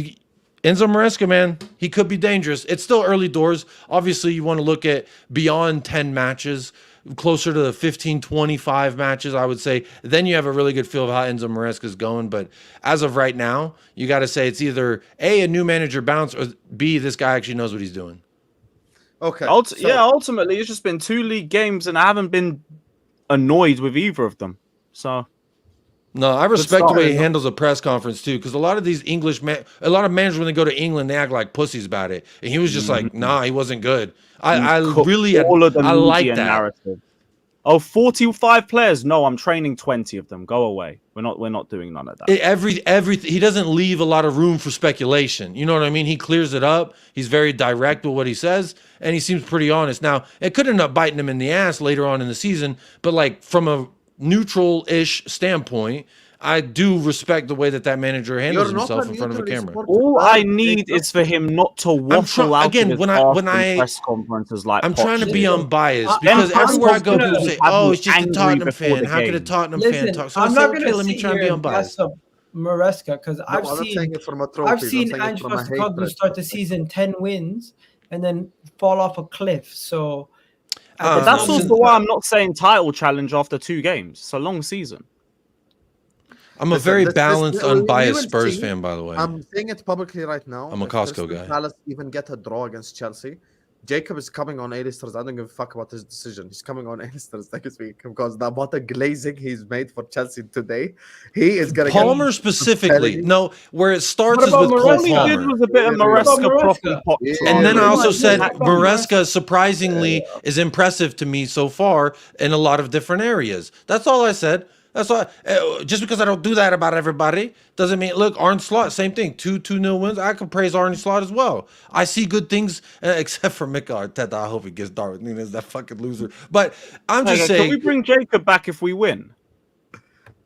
Maresca, man, he could be dangerous. It's still early doors. Obviously, you want to look at beyond 10 matches, closer to the 15, 25 matches, I would say. Then you have a really good feel of how Enzo Maresca is going. But as of right now, you got to say it's either A, a new manager bounce, or B, this guy actually knows what he's doing. Okay. Ultimately, it's just been 2 league games, and I haven't been annoyed with either of them. So no, I respect the way he handles a press conference too, because a lot of these a lot of managers when they go to England, they act like pussies about it, and he was just like, nah, he wasn't good. I like that narrative. Oh, 45 players. No, I'm training 20 of them. Go away. We're not doing none of that. He doesn't leave a lot of room for speculation. You know what I mean? He clears it up. He's very direct with what he says, and he seems pretty honest. Now, it could end up biting him in the ass later on in the season, but like from a neutral-ish standpoint, I do respect the way that manager handles himself in front of a camera. All I need is for him not to waffle out again when I press conferences like I'm trying to be unbiased because everywhere I go, people say, "Oh, it's just a Tottenham fan. How could a Tottenham fan talk?" So I'm not okay, going to let me try and be unbiased. Maresca, because I've seen Ange Postecoglou start the season 10 wins and then fall off a cliff. So but that's also why I'm not saying title challenge after 2 games. It's a long season. I'm a very balanced, unbiased Spurs fan, by the way. I'm saying it publicly right now. I'm a Costco guy. Palace even get a draw against Chelsea. Jacob is coming on A-listers. I don't give a fuck about his decision. He's coming on A-listers next week because the amount of glazing he's made for Chelsea today, he is going to Palmer specifically. No, where it starts is with Cole All he Palmer. did was a bit of Maresca properly. And then I also said Maresca surprisingly is impressive to me so far in a lot of different areas. That's all I said. That's why. Just because I don't do that about everybody doesn't mean. Look, Arne Slot, same thing. 2-0 wins. I can praise Arne Slot as well. I see good things, except for Mikel Arteta. I hope he gets Darwin Nunez, that fucking loser. But I'm just saying. Can we bring Jacob back if we win?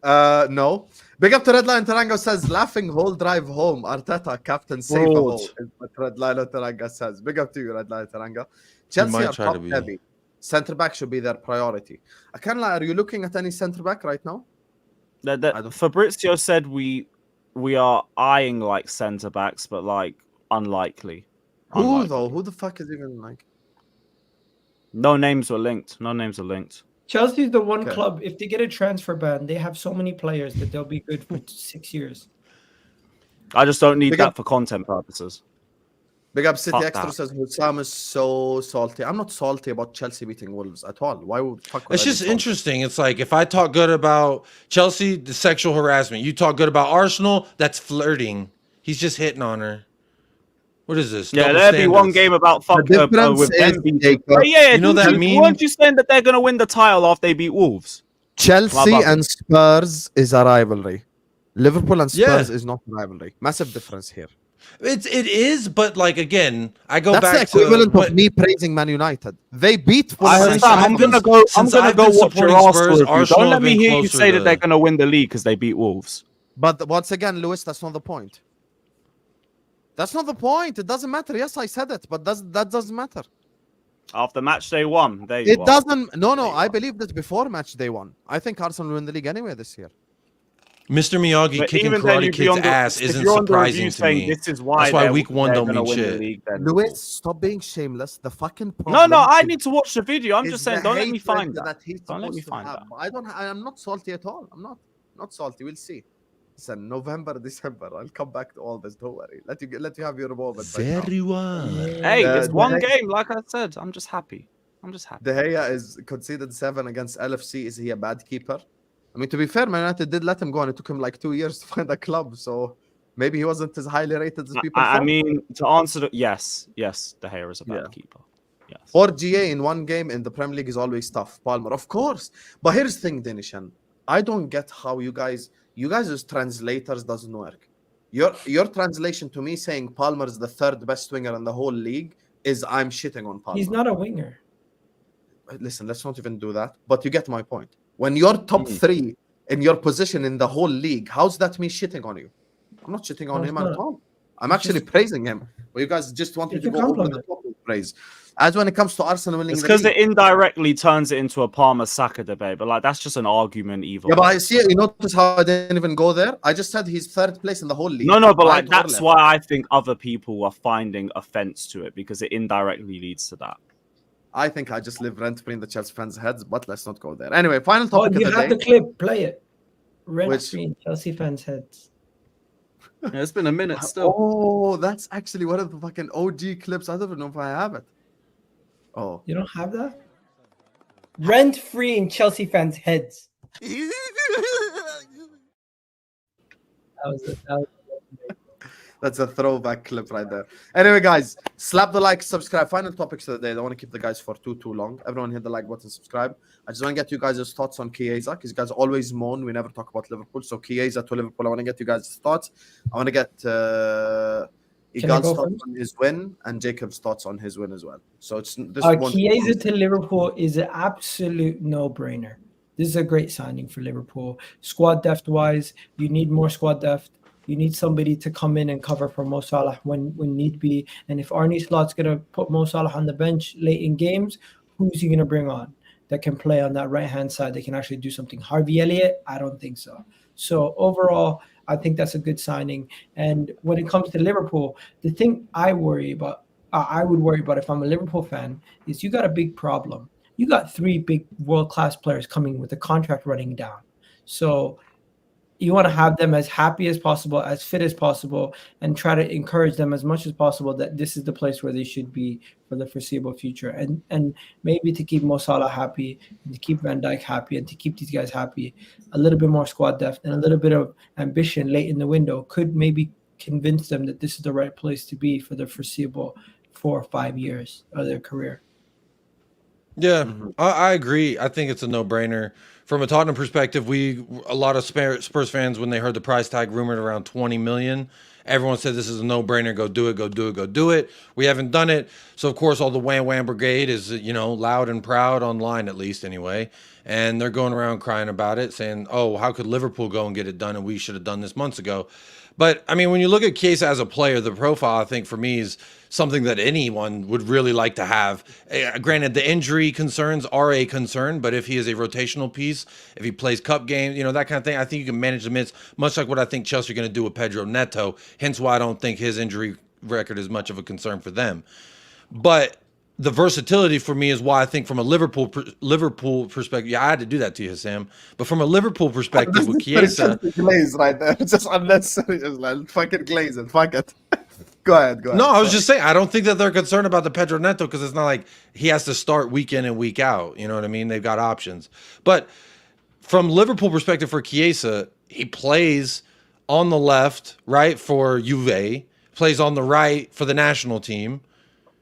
No. Big up to Redline Taranga says, laughing whole drive home. Arteta, captain, save a hole. Is what Redline Taranga says. Big up to you, Redline Taranga. Chelsea are top heavy. Center back should be their priority. I can't lie. Are you looking at any center back right now? Fabrizio said we are eyeing like center backs, but like unlikely. Who though? Who the fuck is even like? No names were linked. No names are linked. Chelsea's the one Okay. club. If they get a transfer ban, they have so many players that they'll be good for 6 years. I just don't need Big that up- for content purposes. Big up City Fuck Extra that. says Hussam is so salty. I'm not salty about Chelsea beating Wolves at all. Why would fuck would It's I be just salty? interesting. It's like if I talk good about Chelsea, the sexual harassment. You talk good about Arsenal, that's flirting. He's just hitting on her. What is this? Yeah, Double there'd be one standards. game about fuck difference with is, them beating. Jacob, Yeah, you know that meme? Weren't you saying that they're gonna win the title after they beat Wolves? Chelsea Well, and Spurs is a rivalry. Liverpool and Yeah. Spurs is not a rivalry. Massive difference here. It is, but like again, I go That's the back to equivalent what, of me praising Man United. They beat I Fulham. understand. I'm gonna go. I'm since gonna I've go been watch your supporting Arsenal. Spurs, review. Arsenal Don't let have me been hear you closer say that to- they're gonna win the league because they beat Wolves. But once again, Lewis, that's not the point. That's not the point. It doesn't matter. Yes, I said it, but that doesn't matter. After match day 1, there you It are. doesn't. No. I believe that before match day 1. I think Arsenal will win the league anyway this year. Mr. Miyagi But kicking even then, Karate you'd be Kid's on the- ass if isn't you're on the surprising review to saying me. This is why That's why they're- week 1 they're don't gonna mean win the shit. league, then- Lewis, stop being shameless. The fucking problem. No, I is- need to watch the video. I'm is just saying, the don't let me hatred find that. he's Don't let me supposed to find have. that. I don't. I'm not salty at all. I'm not salty. We'll see. Listen, November, December. I'll come back to all this. Don't worry. Let you have your moment. right now. Very well. Hey, it's The one Gea- game. Like I said, I'm just happy. De Gea is conceded 7 against LFC. Is he a bad keeper? I mean, to be fair, Man United did let him go, and it took him like 2 years to find a club. So maybe he wasn't as highly rated as people I thought. mean, to answer the yes, De Gea is a bad Yeah. keeper. Yes. 4 GA in one game in the Premier League is always tough. Palmer, of course. But here's the thing, Denishan. I don't get how you guys as translators doesn't work. Your translation to me saying Palmer is the 3rd best winger in the whole league is I'm shitting on Palmer. He's not a winger. Listen, let's not even do that. But you get my point. When you're top 3 in your position in the whole league, how's that me shitting on you? I'm not shitting on No, him it's at not. all. I'm actually praising him. But you guys just want me It's to a go over the compliment. top with praise. As when it comes to Arsenal winning It's the because league. it indirectly turns it into a Palmer Saka debate, but like that's just an argument. Either Yeah, but way. I see. You notice how I didn't even go there. I just said he's 3rd place in the whole league. No, but right like or that's left. why I think other people are finding offense to it because it indirectly leads to that. I think I just live rent free in the Chelsea fans' heads, but let's not go there. Anyway, final Oh, topic you of the have day. the clip. Play it. Rent Which- free in Chelsea fans' heads. Yeah, it's been a minute Oh, that's actually one of the fucking OG clips. I don't even know if I have it. Oh, You don't have that? Rent free in Chelsea fans' heads. That was that's a throwback clip right there. Anyway, guys, slap the like, subscribe. Final topics of the day. I don't want to keep the guys for too long. Everyone hit the like button, subscribe. I just want to get you guys' thoughts on Chiesa, because you guys always moan we never talk about Liverpool. So Chiesa to Liverpool, I want to get you guys' thoughts. I want to get Egal's go thoughts first? on his win and Jacob's thoughts on his win as well. So it's this one. Chiesa to Liverpool is an absolute no-brainer. This is a great signing for Liverpool. Squad depth-wise, you need more squad depth. You need somebody to come in and cover for Mo Salah when need be. And if Arne Slot's going to put Mo Salah on the bench late in games, who's he going to bring on that can play on that right-hand side that can actually do something? Harvey Elliott? I don't think so. So overall, I think that's a good signing. And when it comes to Liverpool, the thing I would worry about if I'm a Liverpool fan is you got a big problem. You got 3 big world-class players coming with the contract running down. So you want to have them as happy as possible, as fit as possible, and try to encourage them as much as possible that this is the place where they should be for the foreseeable future. And maybe to keep Mo Salah happy, and to keep Van Dijk happy, and to keep these guys happy, a little bit more squad depth and a little bit of ambition late in the window could maybe convince them that this is the right place to be for the foreseeable 4 or 5 years of their career. Yeah, I agree. I think it's a no-brainer. From a Tottenham perspective, a lot of Spurs fans, when they heard the price tag rumored around 20 million, everyone said this is a no-brainer. Go do it, go do it, go do it. We haven't done it. So, of course, all the wham brigade is, loud and proud online, at least anyway. And they're going around crying about it, saying, oh, how could Liverpool go and get it done? And we should have done this months ago. But, I mean, when you look at Chiesa as a player, the profile, I think, for me is something that anyone would really like to have. Granted, the injury concerns are a concern, but if he is a rotational piece, if he plays cup games, that kind of thing, I think you can manage the minutes, much like what I think Chelsea are going to do with Pedro Neto, hence why I don't think his injury record is much of a concern for them. But the versatility for me is why I think from a Liverpool perspective, I had to do that to you, Sam. But from a Liverpool perspective with Chiesa, glaze right there. It's just unnecessary. Just like fucking glaze it. Fuck it. Go ahead. no, I was just saying I don't think that they're concerned about the Pedro Neto because it's not like he has to start week in and week out. You know what I mean? They've got options. But from Liverpool perspective for Chiesa, he plays on the left, right, for Juve, plays on the right for the national team.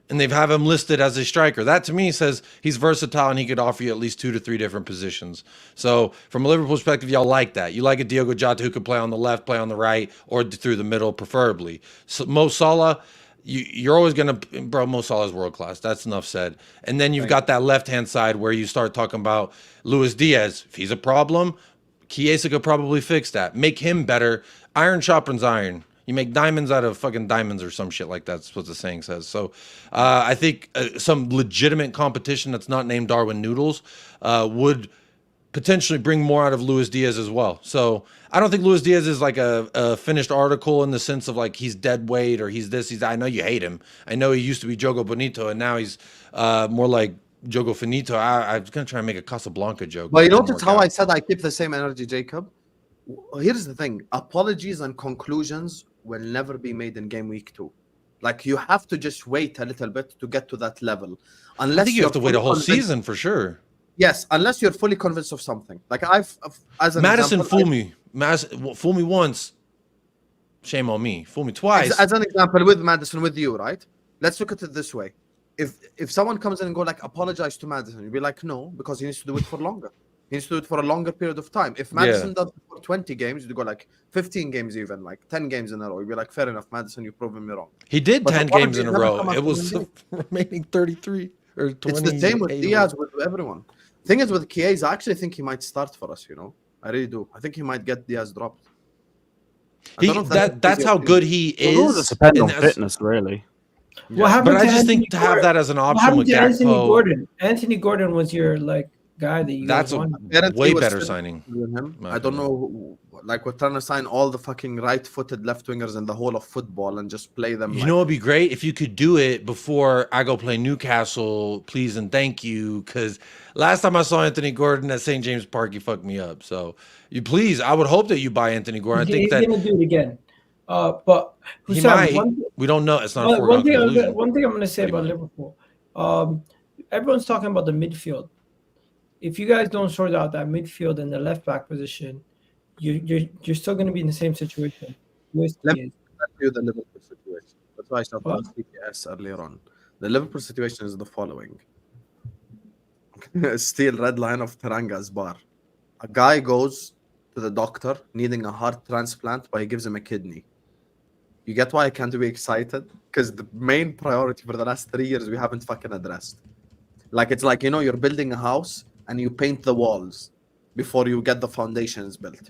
And they've have him listed as a striker. That to me says he's versatile and he could offer you at least 2 to 3 different positions. So from a Liverpool perspective, y'all like that. You like a Diogo Jota who could play on the left, play on the right, or through the middle, preferably. So Mo Salah, you're always gonna, bro. Mo Salah's world class. That's enough said. And then you've got that left hand side where you start talking about Luis Diaz. If he's a problem, Chiesa could probably fix that. Make him better. Iron sharpens iron. You make diamonds out of fucking diamonds or some shit like that. That's what the saying says. So I think some legitimate competition that's not named Darwin Noodles would potentially bring more out of Luis Diaz as well. So I don't think Luis Diaz is like a finished article in the sense of like he's dead weight or he's this. I know you hate him. I know he used to be Jogo Bonito and now he's more like Jogo Finito. I was going to try and make a Casablanca joke. But you notice how I said I keep the same energy, Jacob? Here's the thing. Apologies and conclusions will never be made in game week 2. Like you have to just wait a little bit to get to that level. Unless I think you have to wait a whole season for sure. Yes, unless you're fully convinced of something. Like as an Madison example, fooled me. Fool me once. Shame on me. Fool me twice. As an example with Madison, with you, right? Let's look at it this way. If someone comes in and go like apologize to Madison, you'd be like no, because he needs to do it for longer. He needs to do it for a longer period of time. If Madison does it for 20 games, you'd go like 15 games even, like 10 games in a row. You'd be like, fair enough, Madison, you've proven me wrong. He did But 10 games in a row. It was the remaining 33 or 20. It's the same with Diaz, with everyone. Thing is with Chiesa, I actually think he might start for us, you know. I really do. I think he might get Diaz dropped. That's how good he is. Well, it depends on fitness, really. What But I just Anthony think to have that as an What option happened with to Anthony Gakpo, Gordon? Anthony Gordon was your like guy that you that's guys a wanted. Apparently way he was better still signing. with him. I don't know, like we're trying to sign all the fucking right-footed left wingers in the whole of football and just play them. You know, it'd be great if you could do it before I go play Newcastle, please and thank you. Because last time I saw Anthony Gordon at St. James Park, he fucked me up. So you please, I would hope that you buy Anthony Gordon. He's gonna do it again. But he Hussam, might. We don't know. It's not a foregone conclusion. one thing I'm going to say about Liverpool. Everyone's talking about the midfield. If you guys don't sort out that midfield and the left back position, you're still going to be in the same situation. Let me tell you the Liverpool situation. That's why I started on CPS earlier on. The Liverpool situation is the following. Steel red line of Teranga's bar. A guy goes to the doctor needing a heart transplant, but he gives him a kidney. You get why I can't be excited? Because the main priority for the last 3 years we haven't fucking addressed. Like it's like, you know, you're building a house and you paint the walls before you get the foundations built.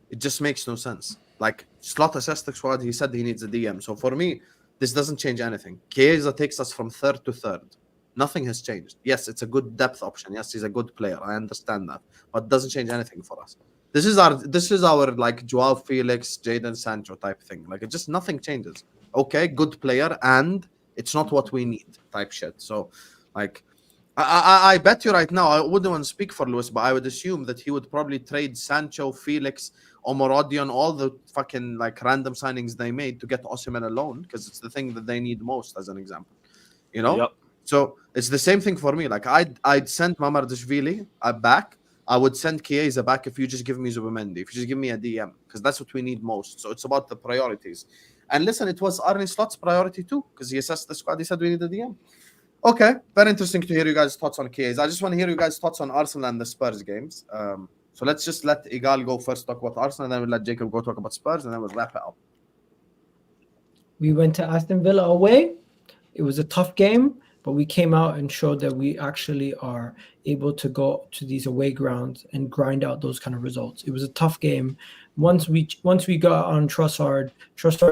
It just makes no sense. Like Slot assessed the squad, he said he needs a DM. So for me, this doesn't change anything. Chiesa takes us from third to third. Nothing has changed. Yes, it's a good depth option. Yes, he's a good player. I understand that. But it doesn't change anything for us. This is our like Joao Felix, Jadon Sancho type thing. Like it just nothing changes. Okay, good player, and it's not what we need type shit. So like I bet you right now, I wouldn't want to speak for Lewis, but I would assume that he would probably trade Sancho, Felix, Omorodion, all the fucking like random signings they made to get Osimhen alone, because it's the thing that they need most, as an example. You know? Yep. So it's the same thing for me. Like I'd send Mamardashvili back. I would send Chiesa back if you just give me Zubimendi, if you just give me a DM, because that's what we need most. So it's about the priorities. And listen, it was Arne Slot's priority too, because he assessed the squad. He said we need a DM. Okay, very interesting to hear you guys' thoughts on Chiesa. I just want to hear you guys' thoughts on Arsenal and the Spurs games. So let's just let Egal go first, talk about Arsenal, and then we'll let Jacob go talk about Spurs, and then we'll wrap it up. We went to Aston Villa away. It was a tough game, but we came out and showed that we actually are able to go to these away grounds and grind out those kind of results. It was a tough game. Once we got on Trossard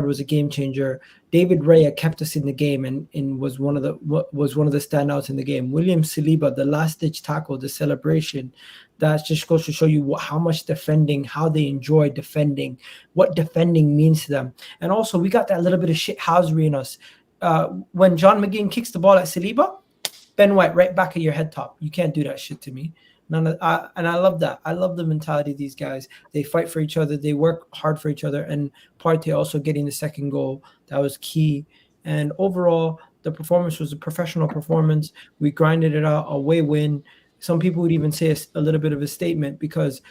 was a game changer. David Raya kept us in the game and was one of the standouts in the game. William Saliba, the last ditch tackle, the celebration, that just goes to show you how much defending, how they enjoy defending, what defending means to them. And also we got that little bit of shithousery in us. When John McGinn kicks the ball at Saliba, Ben White right back at your head top. You can't do that shit to me. And I love that. I love the mentality of these guys. They fight for each other. They work hard for each other. And Partey also getting the second goal, that was key. And overall, the performance was a professional performance. We grinded it out, away win. Some people would even say a little bit of a statement, because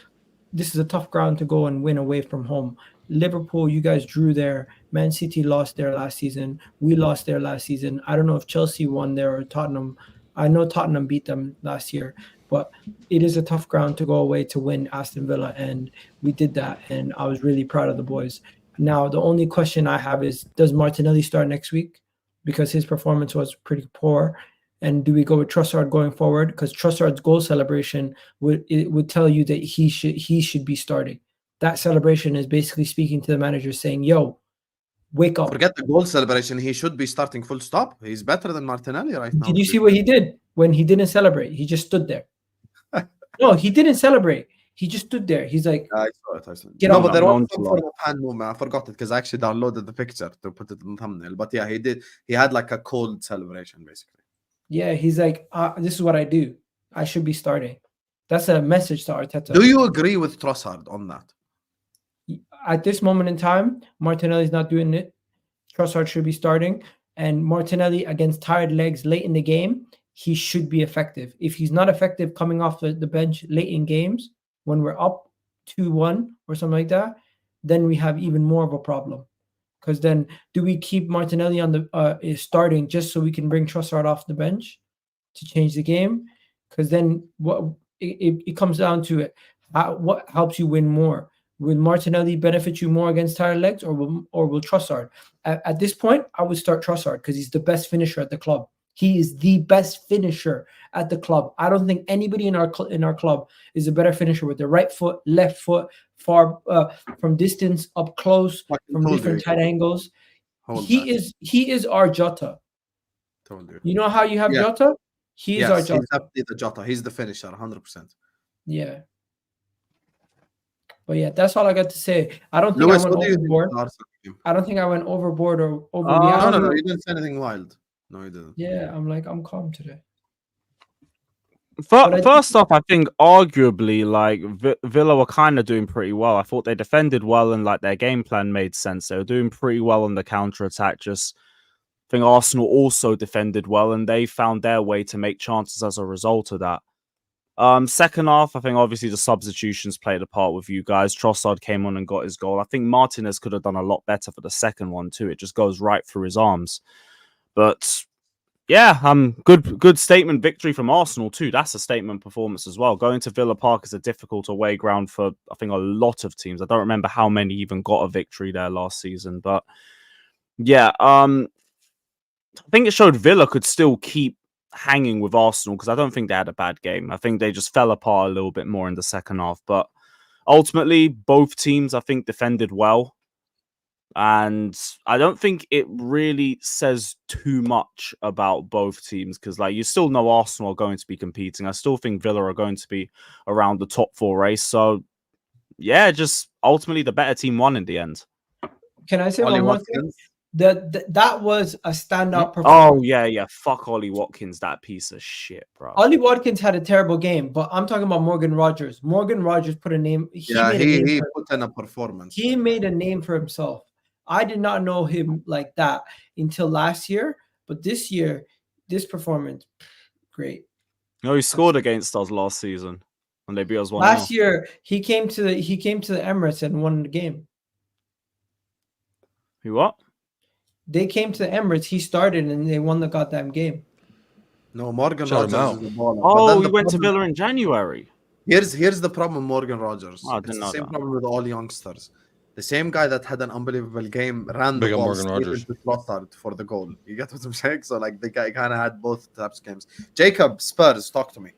this is a tough ground to go and win away from home. Liverpool, you guys drew there. Man City lost there last season. We lost there last season. I don't know if Chelsea won there or Tottenham. I know Tottenham beat them last year, but it is a tough ground to go away to win Aston Villa, and we did that, and I was really proud of the boys. Now, the only question I have is, does Martinelli start next week? Because his performance was pretty poor. And do we go with Trossard going forward? Because Trossard's goal celebration would tell you that he should be starting. That celebration is basically speaking to the manager saying, yo, wake up. Forget the goal celebration. He should be starting full stop. He's better than Martinelli right now. Did you see what he did when he didn't celebrate? He just stood there. No, he didn't celebrate. He just stood there. He's like, I saw it. Get no, on. but there was some sort of hand movement. I forgot it because I actually downloaded the picture to put it in the thumbnail. But yeah, he did. He had like a cold celebration, basically. Yeah, he's like, this is what I do. I should be starting. That's a message to Arteta. Do you agree with Trossard on that? At this moment in time, Martinelli's not doing it. Trossard should be starting. And Martinelli, against tired legs late in the game, he should be effective. If he's not effective coming off the bench late in games, when we're up 2-1 or something like that, then we have even more of a problem. Because then, do we keep Martinelli on the starting just so we can bring Trossard off the bench to change the game? Because then it comes down to it. What helps you win more? Will Martinelli benefit you more against tired legs, or will Trossard? At this point, I would start Trossard because he's the best finisher at the club. He is the best finisher at the club. I don't think anybody in our club is a better finisher with the right foot, left foot, far from distance, up close, from different tight angles. He is our Jota. You know how you have Jota? He is our Jota. He's the Jota. He's the finisher, 100%. Yeah. But yeah, that's all I got to say. I don't think I went overboard. I don't think I went overboard or overreacted. No, you didn't say anything wild. No, you didn't. Yeah, I'm calm today. First off, I think arguably like Villa were kind of doing pretty well. I thought they defended well and like their game plan made sense. They were doing pretty well on the counter attack. Just I think Arsenal also defended well and they found their way to make chances as a result of that. Second half, I think obviously the substitutions played a part with you guys. Trossard came on and got his goal. I think Martinez could have done a lot better for the second one too. It just goes right through his arms. But yeah, good statement victory from Arsenal too. That's a statement performance as well. Going to Villa Park is a difficult away ground for I think a lot of teams. I don't remember how many even got a victory there last season, but yeah, I think it showed Villa could still keep hanging with Arsenal because I don't think they had a bad game. I think they just fell apart a little bit more in the second half, but ultimately both teams I think defended well. And I don't think it really says too much about both teams because, like, you still know Arsenal are going to be competing. I still think Villa are going to be around the top four race. So, yeah, just ultimately the better team won in the end. Can I say one more thing? That was a standout performance. Oh, yeah. Fuck Ollie Watkins, that piece of shit, bro. Ollie Watkins had a terrible game, but I'm talking about Morgan Rogers. Morgan Rogers put a name. He put in a performance. He made a name for himself. I did not know him like that until last year, but this year, this performance, great. No, he scored against us last season, and they beat us 1-0. Last year, he came to the Emirates and won the game. Who what? They came to the Emirates. He started and they won the goddamn game. No, Morgan Rogers is the baller. Oh, we went to Villa in January. Here's the problem with Morgan Rogers. Oh, it's the same problem with all youngsters. The same guy that had an unbelievable game ran the ball for the goal. You get what I'm saying? So like the guy kind of had both types of games. Jacob, Spurs, talk to me.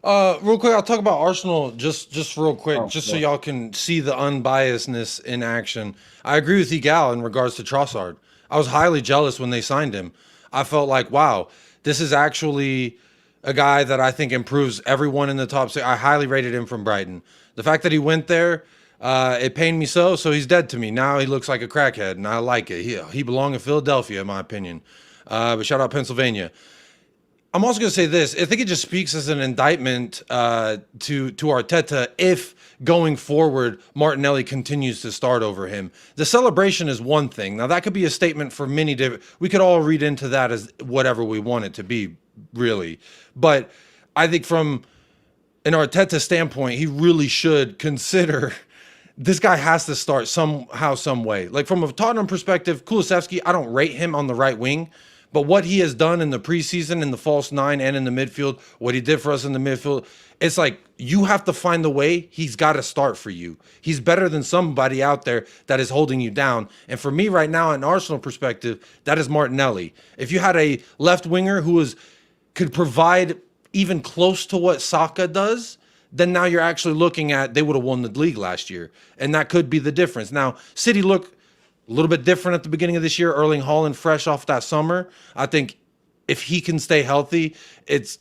Real quick, I'll talk about Arsenal just real quick, so y'all can see the unbiasedness in action. I agree with Egal in regards to Trossard. I was highly jealous when they signed him. I felt like, wow, this is actually a guy that I think improves everyone in the top six. I highly rated him from Brighton. The fact that he went there, it pained me so he's dead to me. Now he looks like a crackhead, and I like it. He belonged in Philadelphia, in my opinion. But shout out Pennsylvania. I'm also going to say this. I think it just speaks as an indictment to Arteta if going forward Martinelli continues to start over him. The celebration is one thing. Now that could be a statement for many different. We could all read into that as whatever we want it to be, really. But I think from an Arteta standpoint, he really should consider this guy has to start somehow, some way. Like from a Tottenham perspective, Kulusevski, I don't rate him on the right wing. But what he has done in the preseason, in the false nine, and in the midfield, what he did for us in the midfield, it's like you have to find the way. He's got to start for you. He's better than somebody out there that is holding you down. And for me right now, in Arsenal perspective, that is Martinelli. If you had a left winger who could provide even close to what Saka does, then now you're actually looking at they would have won the league last year. And that could be the difference. Now, City look a little bit different at the beginning of this year. Erling Haaland fresh off that summer. I think if he can stay healthy,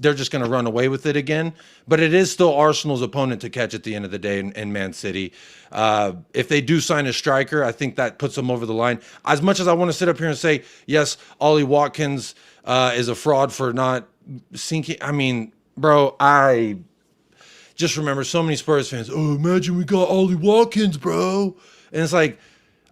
they're just going to run away with it again. But it is still Arsenal's opponent to catch at the end of the day in Man City. If they do sign a striker, I think that puts them over the line. As much as I want to sit up here and say, yes, Ollie Watkins is a fraud for not sinking. I mean, bro, I just remember so many Spurs fans, oh, imagine we got Ollie Watkins, bro. And it's like,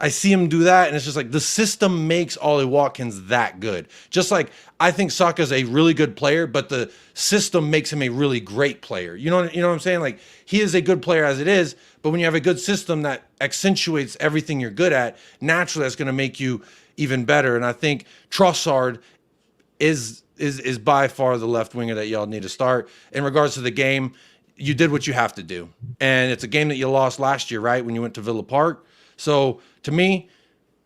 I see him do that, and it's just like the system makes Ollie Watkins that good. Just like I think Saka's a really good player, but the system makes him a really great player. You know what I'm saying? Like he is a good player as it is, but when you have a good system that accentuates everything you're good at, naturally that's going to make you even better. And I think Trossard is by far the left winger that y'all need to start. In regards to the game, you did what you have to do, and it's a game that you lost last year, right? When you went to Villa Park. So to me,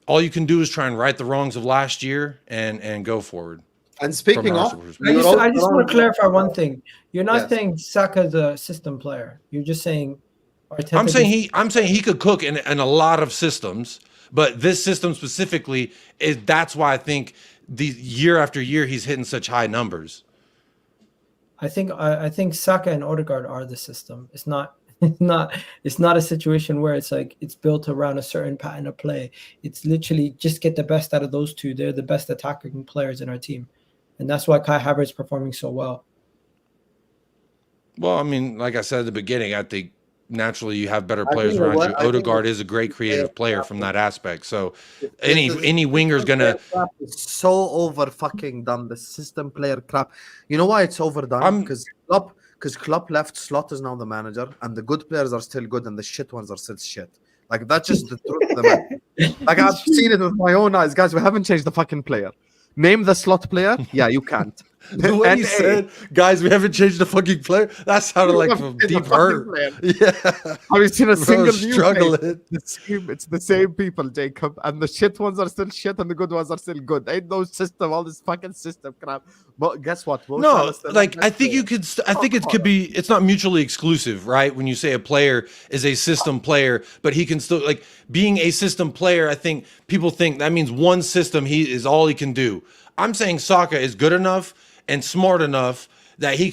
all you can do is try and right the wrongs of last year and go forward. And speaking of, I just want to clarify one thing. You're not saying Saka's a system player. You're just saying Arteta. I'm saying he could cook in a lot of systems, but this system specifically that's why I think the year after year he's hitting such high numbers. I think Saka and Odegaard are the system. It's not a situation where it's like it's built around a certain pattern of play. It's literally just get the best out of those two. They're the best attacking players in our team. And that's why Kai Havertz is performing so well. Well, I mean, like I said at the beginning, I think naturally you have better players around you. Odegaard is a great creative player from that aspect. So any winger's gonna so over fucking done. The system player crap. You know why it's overdone? Because Klopp left, Slot is now the manager, and the good players are still good, and the shit ones are still shit. Like that's just the truth of the matter. Like I've seen it with my own eyes, guys. We haven't changed the fucking player. Name the Slot player. Yeah, you can't. The way you said, guys, we haven't changed the fucking player. That sounded like a deep hurt. Yeah, have you seen a single struggling? It's the same people, Jacob, and the shit ones are still shit, and the good ones are still good. Ain't no system, all this fucking system crap. But guess what? No, like I think you could. I think it could be. It's not mutually exclusive, right? When you say a player is a system player, but he can still like being a system player. I think people think that means one system. He is all he can do. I'm saying Saka is good enough and smart enough that he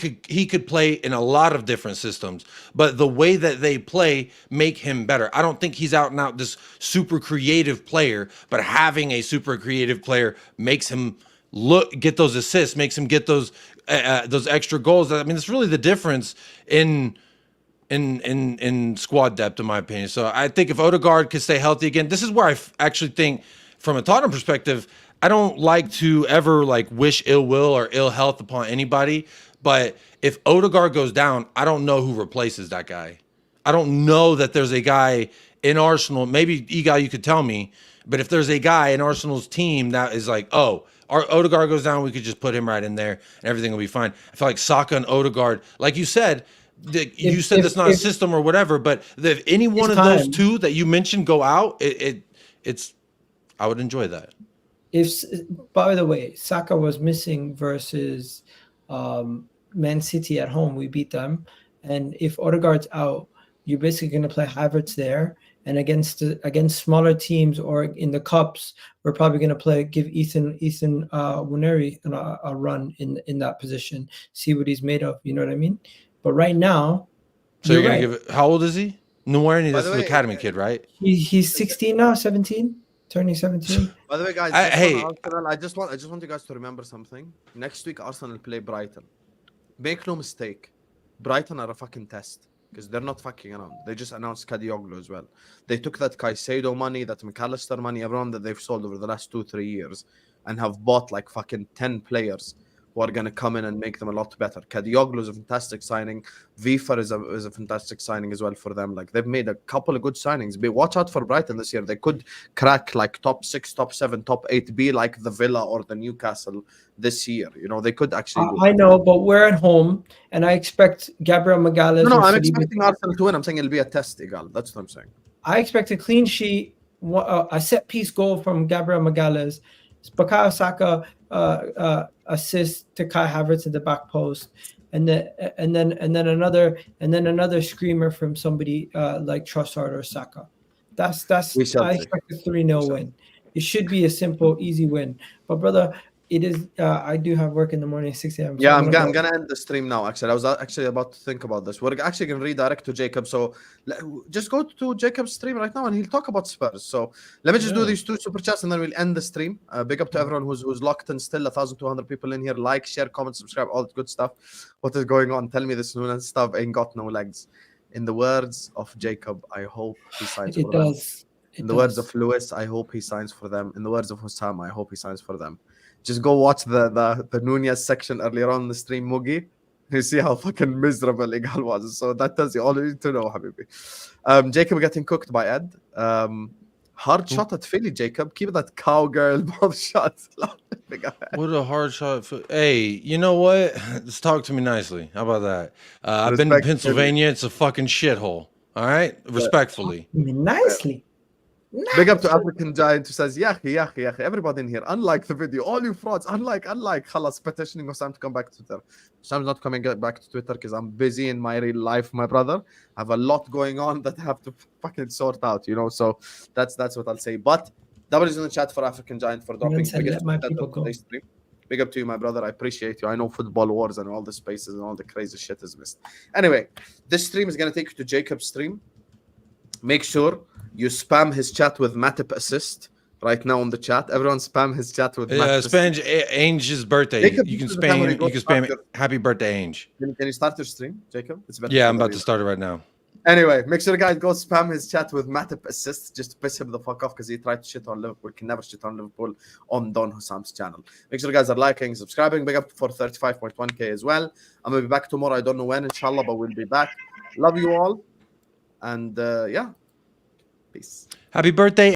could play in a lot of different systems, but the way that they play make him better. I don't think he's out and out this super creative player, but having a super creative player makes him get those assists, makes him get those extra goals. I mean, it's really the difference in squad depth, in my opinion. So I think if Odegaard could stay healthy again, this is where I actually think from a Tottenham perspective, I don't like to ever like wish ill will or ill health upon anybody, but if Odegaard goes down, I don't know who replaces that guy. I don't know that there's a guy in Arsenal, maybe Egal, you could tell me, but if there's a guy in Arsenal's team that is like, oh, our Odegaard goes down, we could just put him right in there and everything will be fine. I feel like Saka and Odegaard, like you said, that's not a system or whatever, but if any one of those two that you mentioned go out, it's I would enjoy that. If, by the way, Saka was missing versus Man City at home, we beat them. And if Odegaard's out, you're basically going to play Havertz there. And against smaller teams or in the cups, we're probably going to give Ethan Nwaneri a run in that position, see what he's made of. You know what I mean? But right now, so you're going to give it. How old is he? Nwaneri, this is the academy kid, right? He's 16 now, 17. turning 17. By the way, guys, I just want you guys to remember something. Next week, Arsenal play Brighton. Make no mistake, Brighton are a fucking test because they're not fucking around. They just announced Kadioglu as well. They took that Caicedo money, that McAllister money, everyone that they've sold over the last 2-3 years, and have bought like fucking 10 players who are going to come in and make them a lot better. Kadioglu is a fantastic signing. Vifer is a fantastic signing as well for them. Like, they've made a couple of good signings. But watch out for Brighton this year. They could crack like top 6, top 7, top 8, be like the Villa or the Newcastle this year. You know, they could actually do I know, but we're at home, and I expect Gabriel Magalhaes. No, I'm expecting Arsenal to win. I'm saying it'll be a test, Egal. That's what I'm saying. I expect a clean sheet, a set-piece goal from Gabriel Magalhaes, Bukayo Saka assist to Kai Havertz at the back post, and then another screamer from somebody like Trossard or Saka. That's I expect a 3-0 win. It should be a simple, easy win. But brother, it is. I do have work in the morning, 6 a.m. Yeah, I'm gonna end the stream now. Actually, I was actually about to think about this. We're actually gonna redirect to Jacob. So just go to Jacob's stream right now, and he'll talk about Spurs. So let me just do these 2 super chats, and then we'll end the stream. Big up to everyone who's locked in. Still 1,200 people in here. Like, share, comment, subscribe, all that good stuff. What is going on? Tell me this Nunez stuff ain't got no legs. In the words of Jacob, I hope he signs for them. In the words of Lewis, I hope he signs for them. In the words of Hussam, I hope he signs for them. Just go watch the Nunez section earlier on the stream, Mugi. You see how fucking miserable Egal was. So that tells you all you need to know, Habibi. Jacob getting cooked by Ed. Hard shot at Philly, Jacob. Keep that cowgirl bomb shot. What a hard shot. Hey, you know what? Just talk to me nicely. How about that? I've been to Pennsylvania. It's a fucking shithole. All right? Respectfully. Nicely. Big up to African Giant who says, Yahi. Everybody in here, unlike the video, all you frauds, unlike, Khalas, petitioning Osam to come back to Twitter. Osam's not coming back to Twitter because I'm busy in my real life, my brother. I have a lot going on that I have to fucking sort out, you know. So that's what I'll say. But W's in the chat for African Giant for dropping. Big up to you, my brother. I appreciate you. I know football wars and all the spaces and all the crazy shit is missed. Anyway, this stream is going to take you to Jacob's stream. Make sure you spam his chat with Matip assist right now on the chat. Everyone spam his chat with Matip spam Ange's birthday. Jacob, you can spam happy birthday, Ange. Can you start your stream, Jacob? It's better. Yeah, I'm about to start it right now. Anyway, make sure guys go spam his chat with Matip assist just to piss him the fuck off because he tried to shit on Liverpool. Can never shit on Liverpool on Don Hussam's channel. Make sure guys are liking, subscribing. Big up for 35.1k as well. I'm gonna be back tomorrow. I don't know when, inshallah, but we'll be back. Love you all. And yeah. Peace. Happy birthday.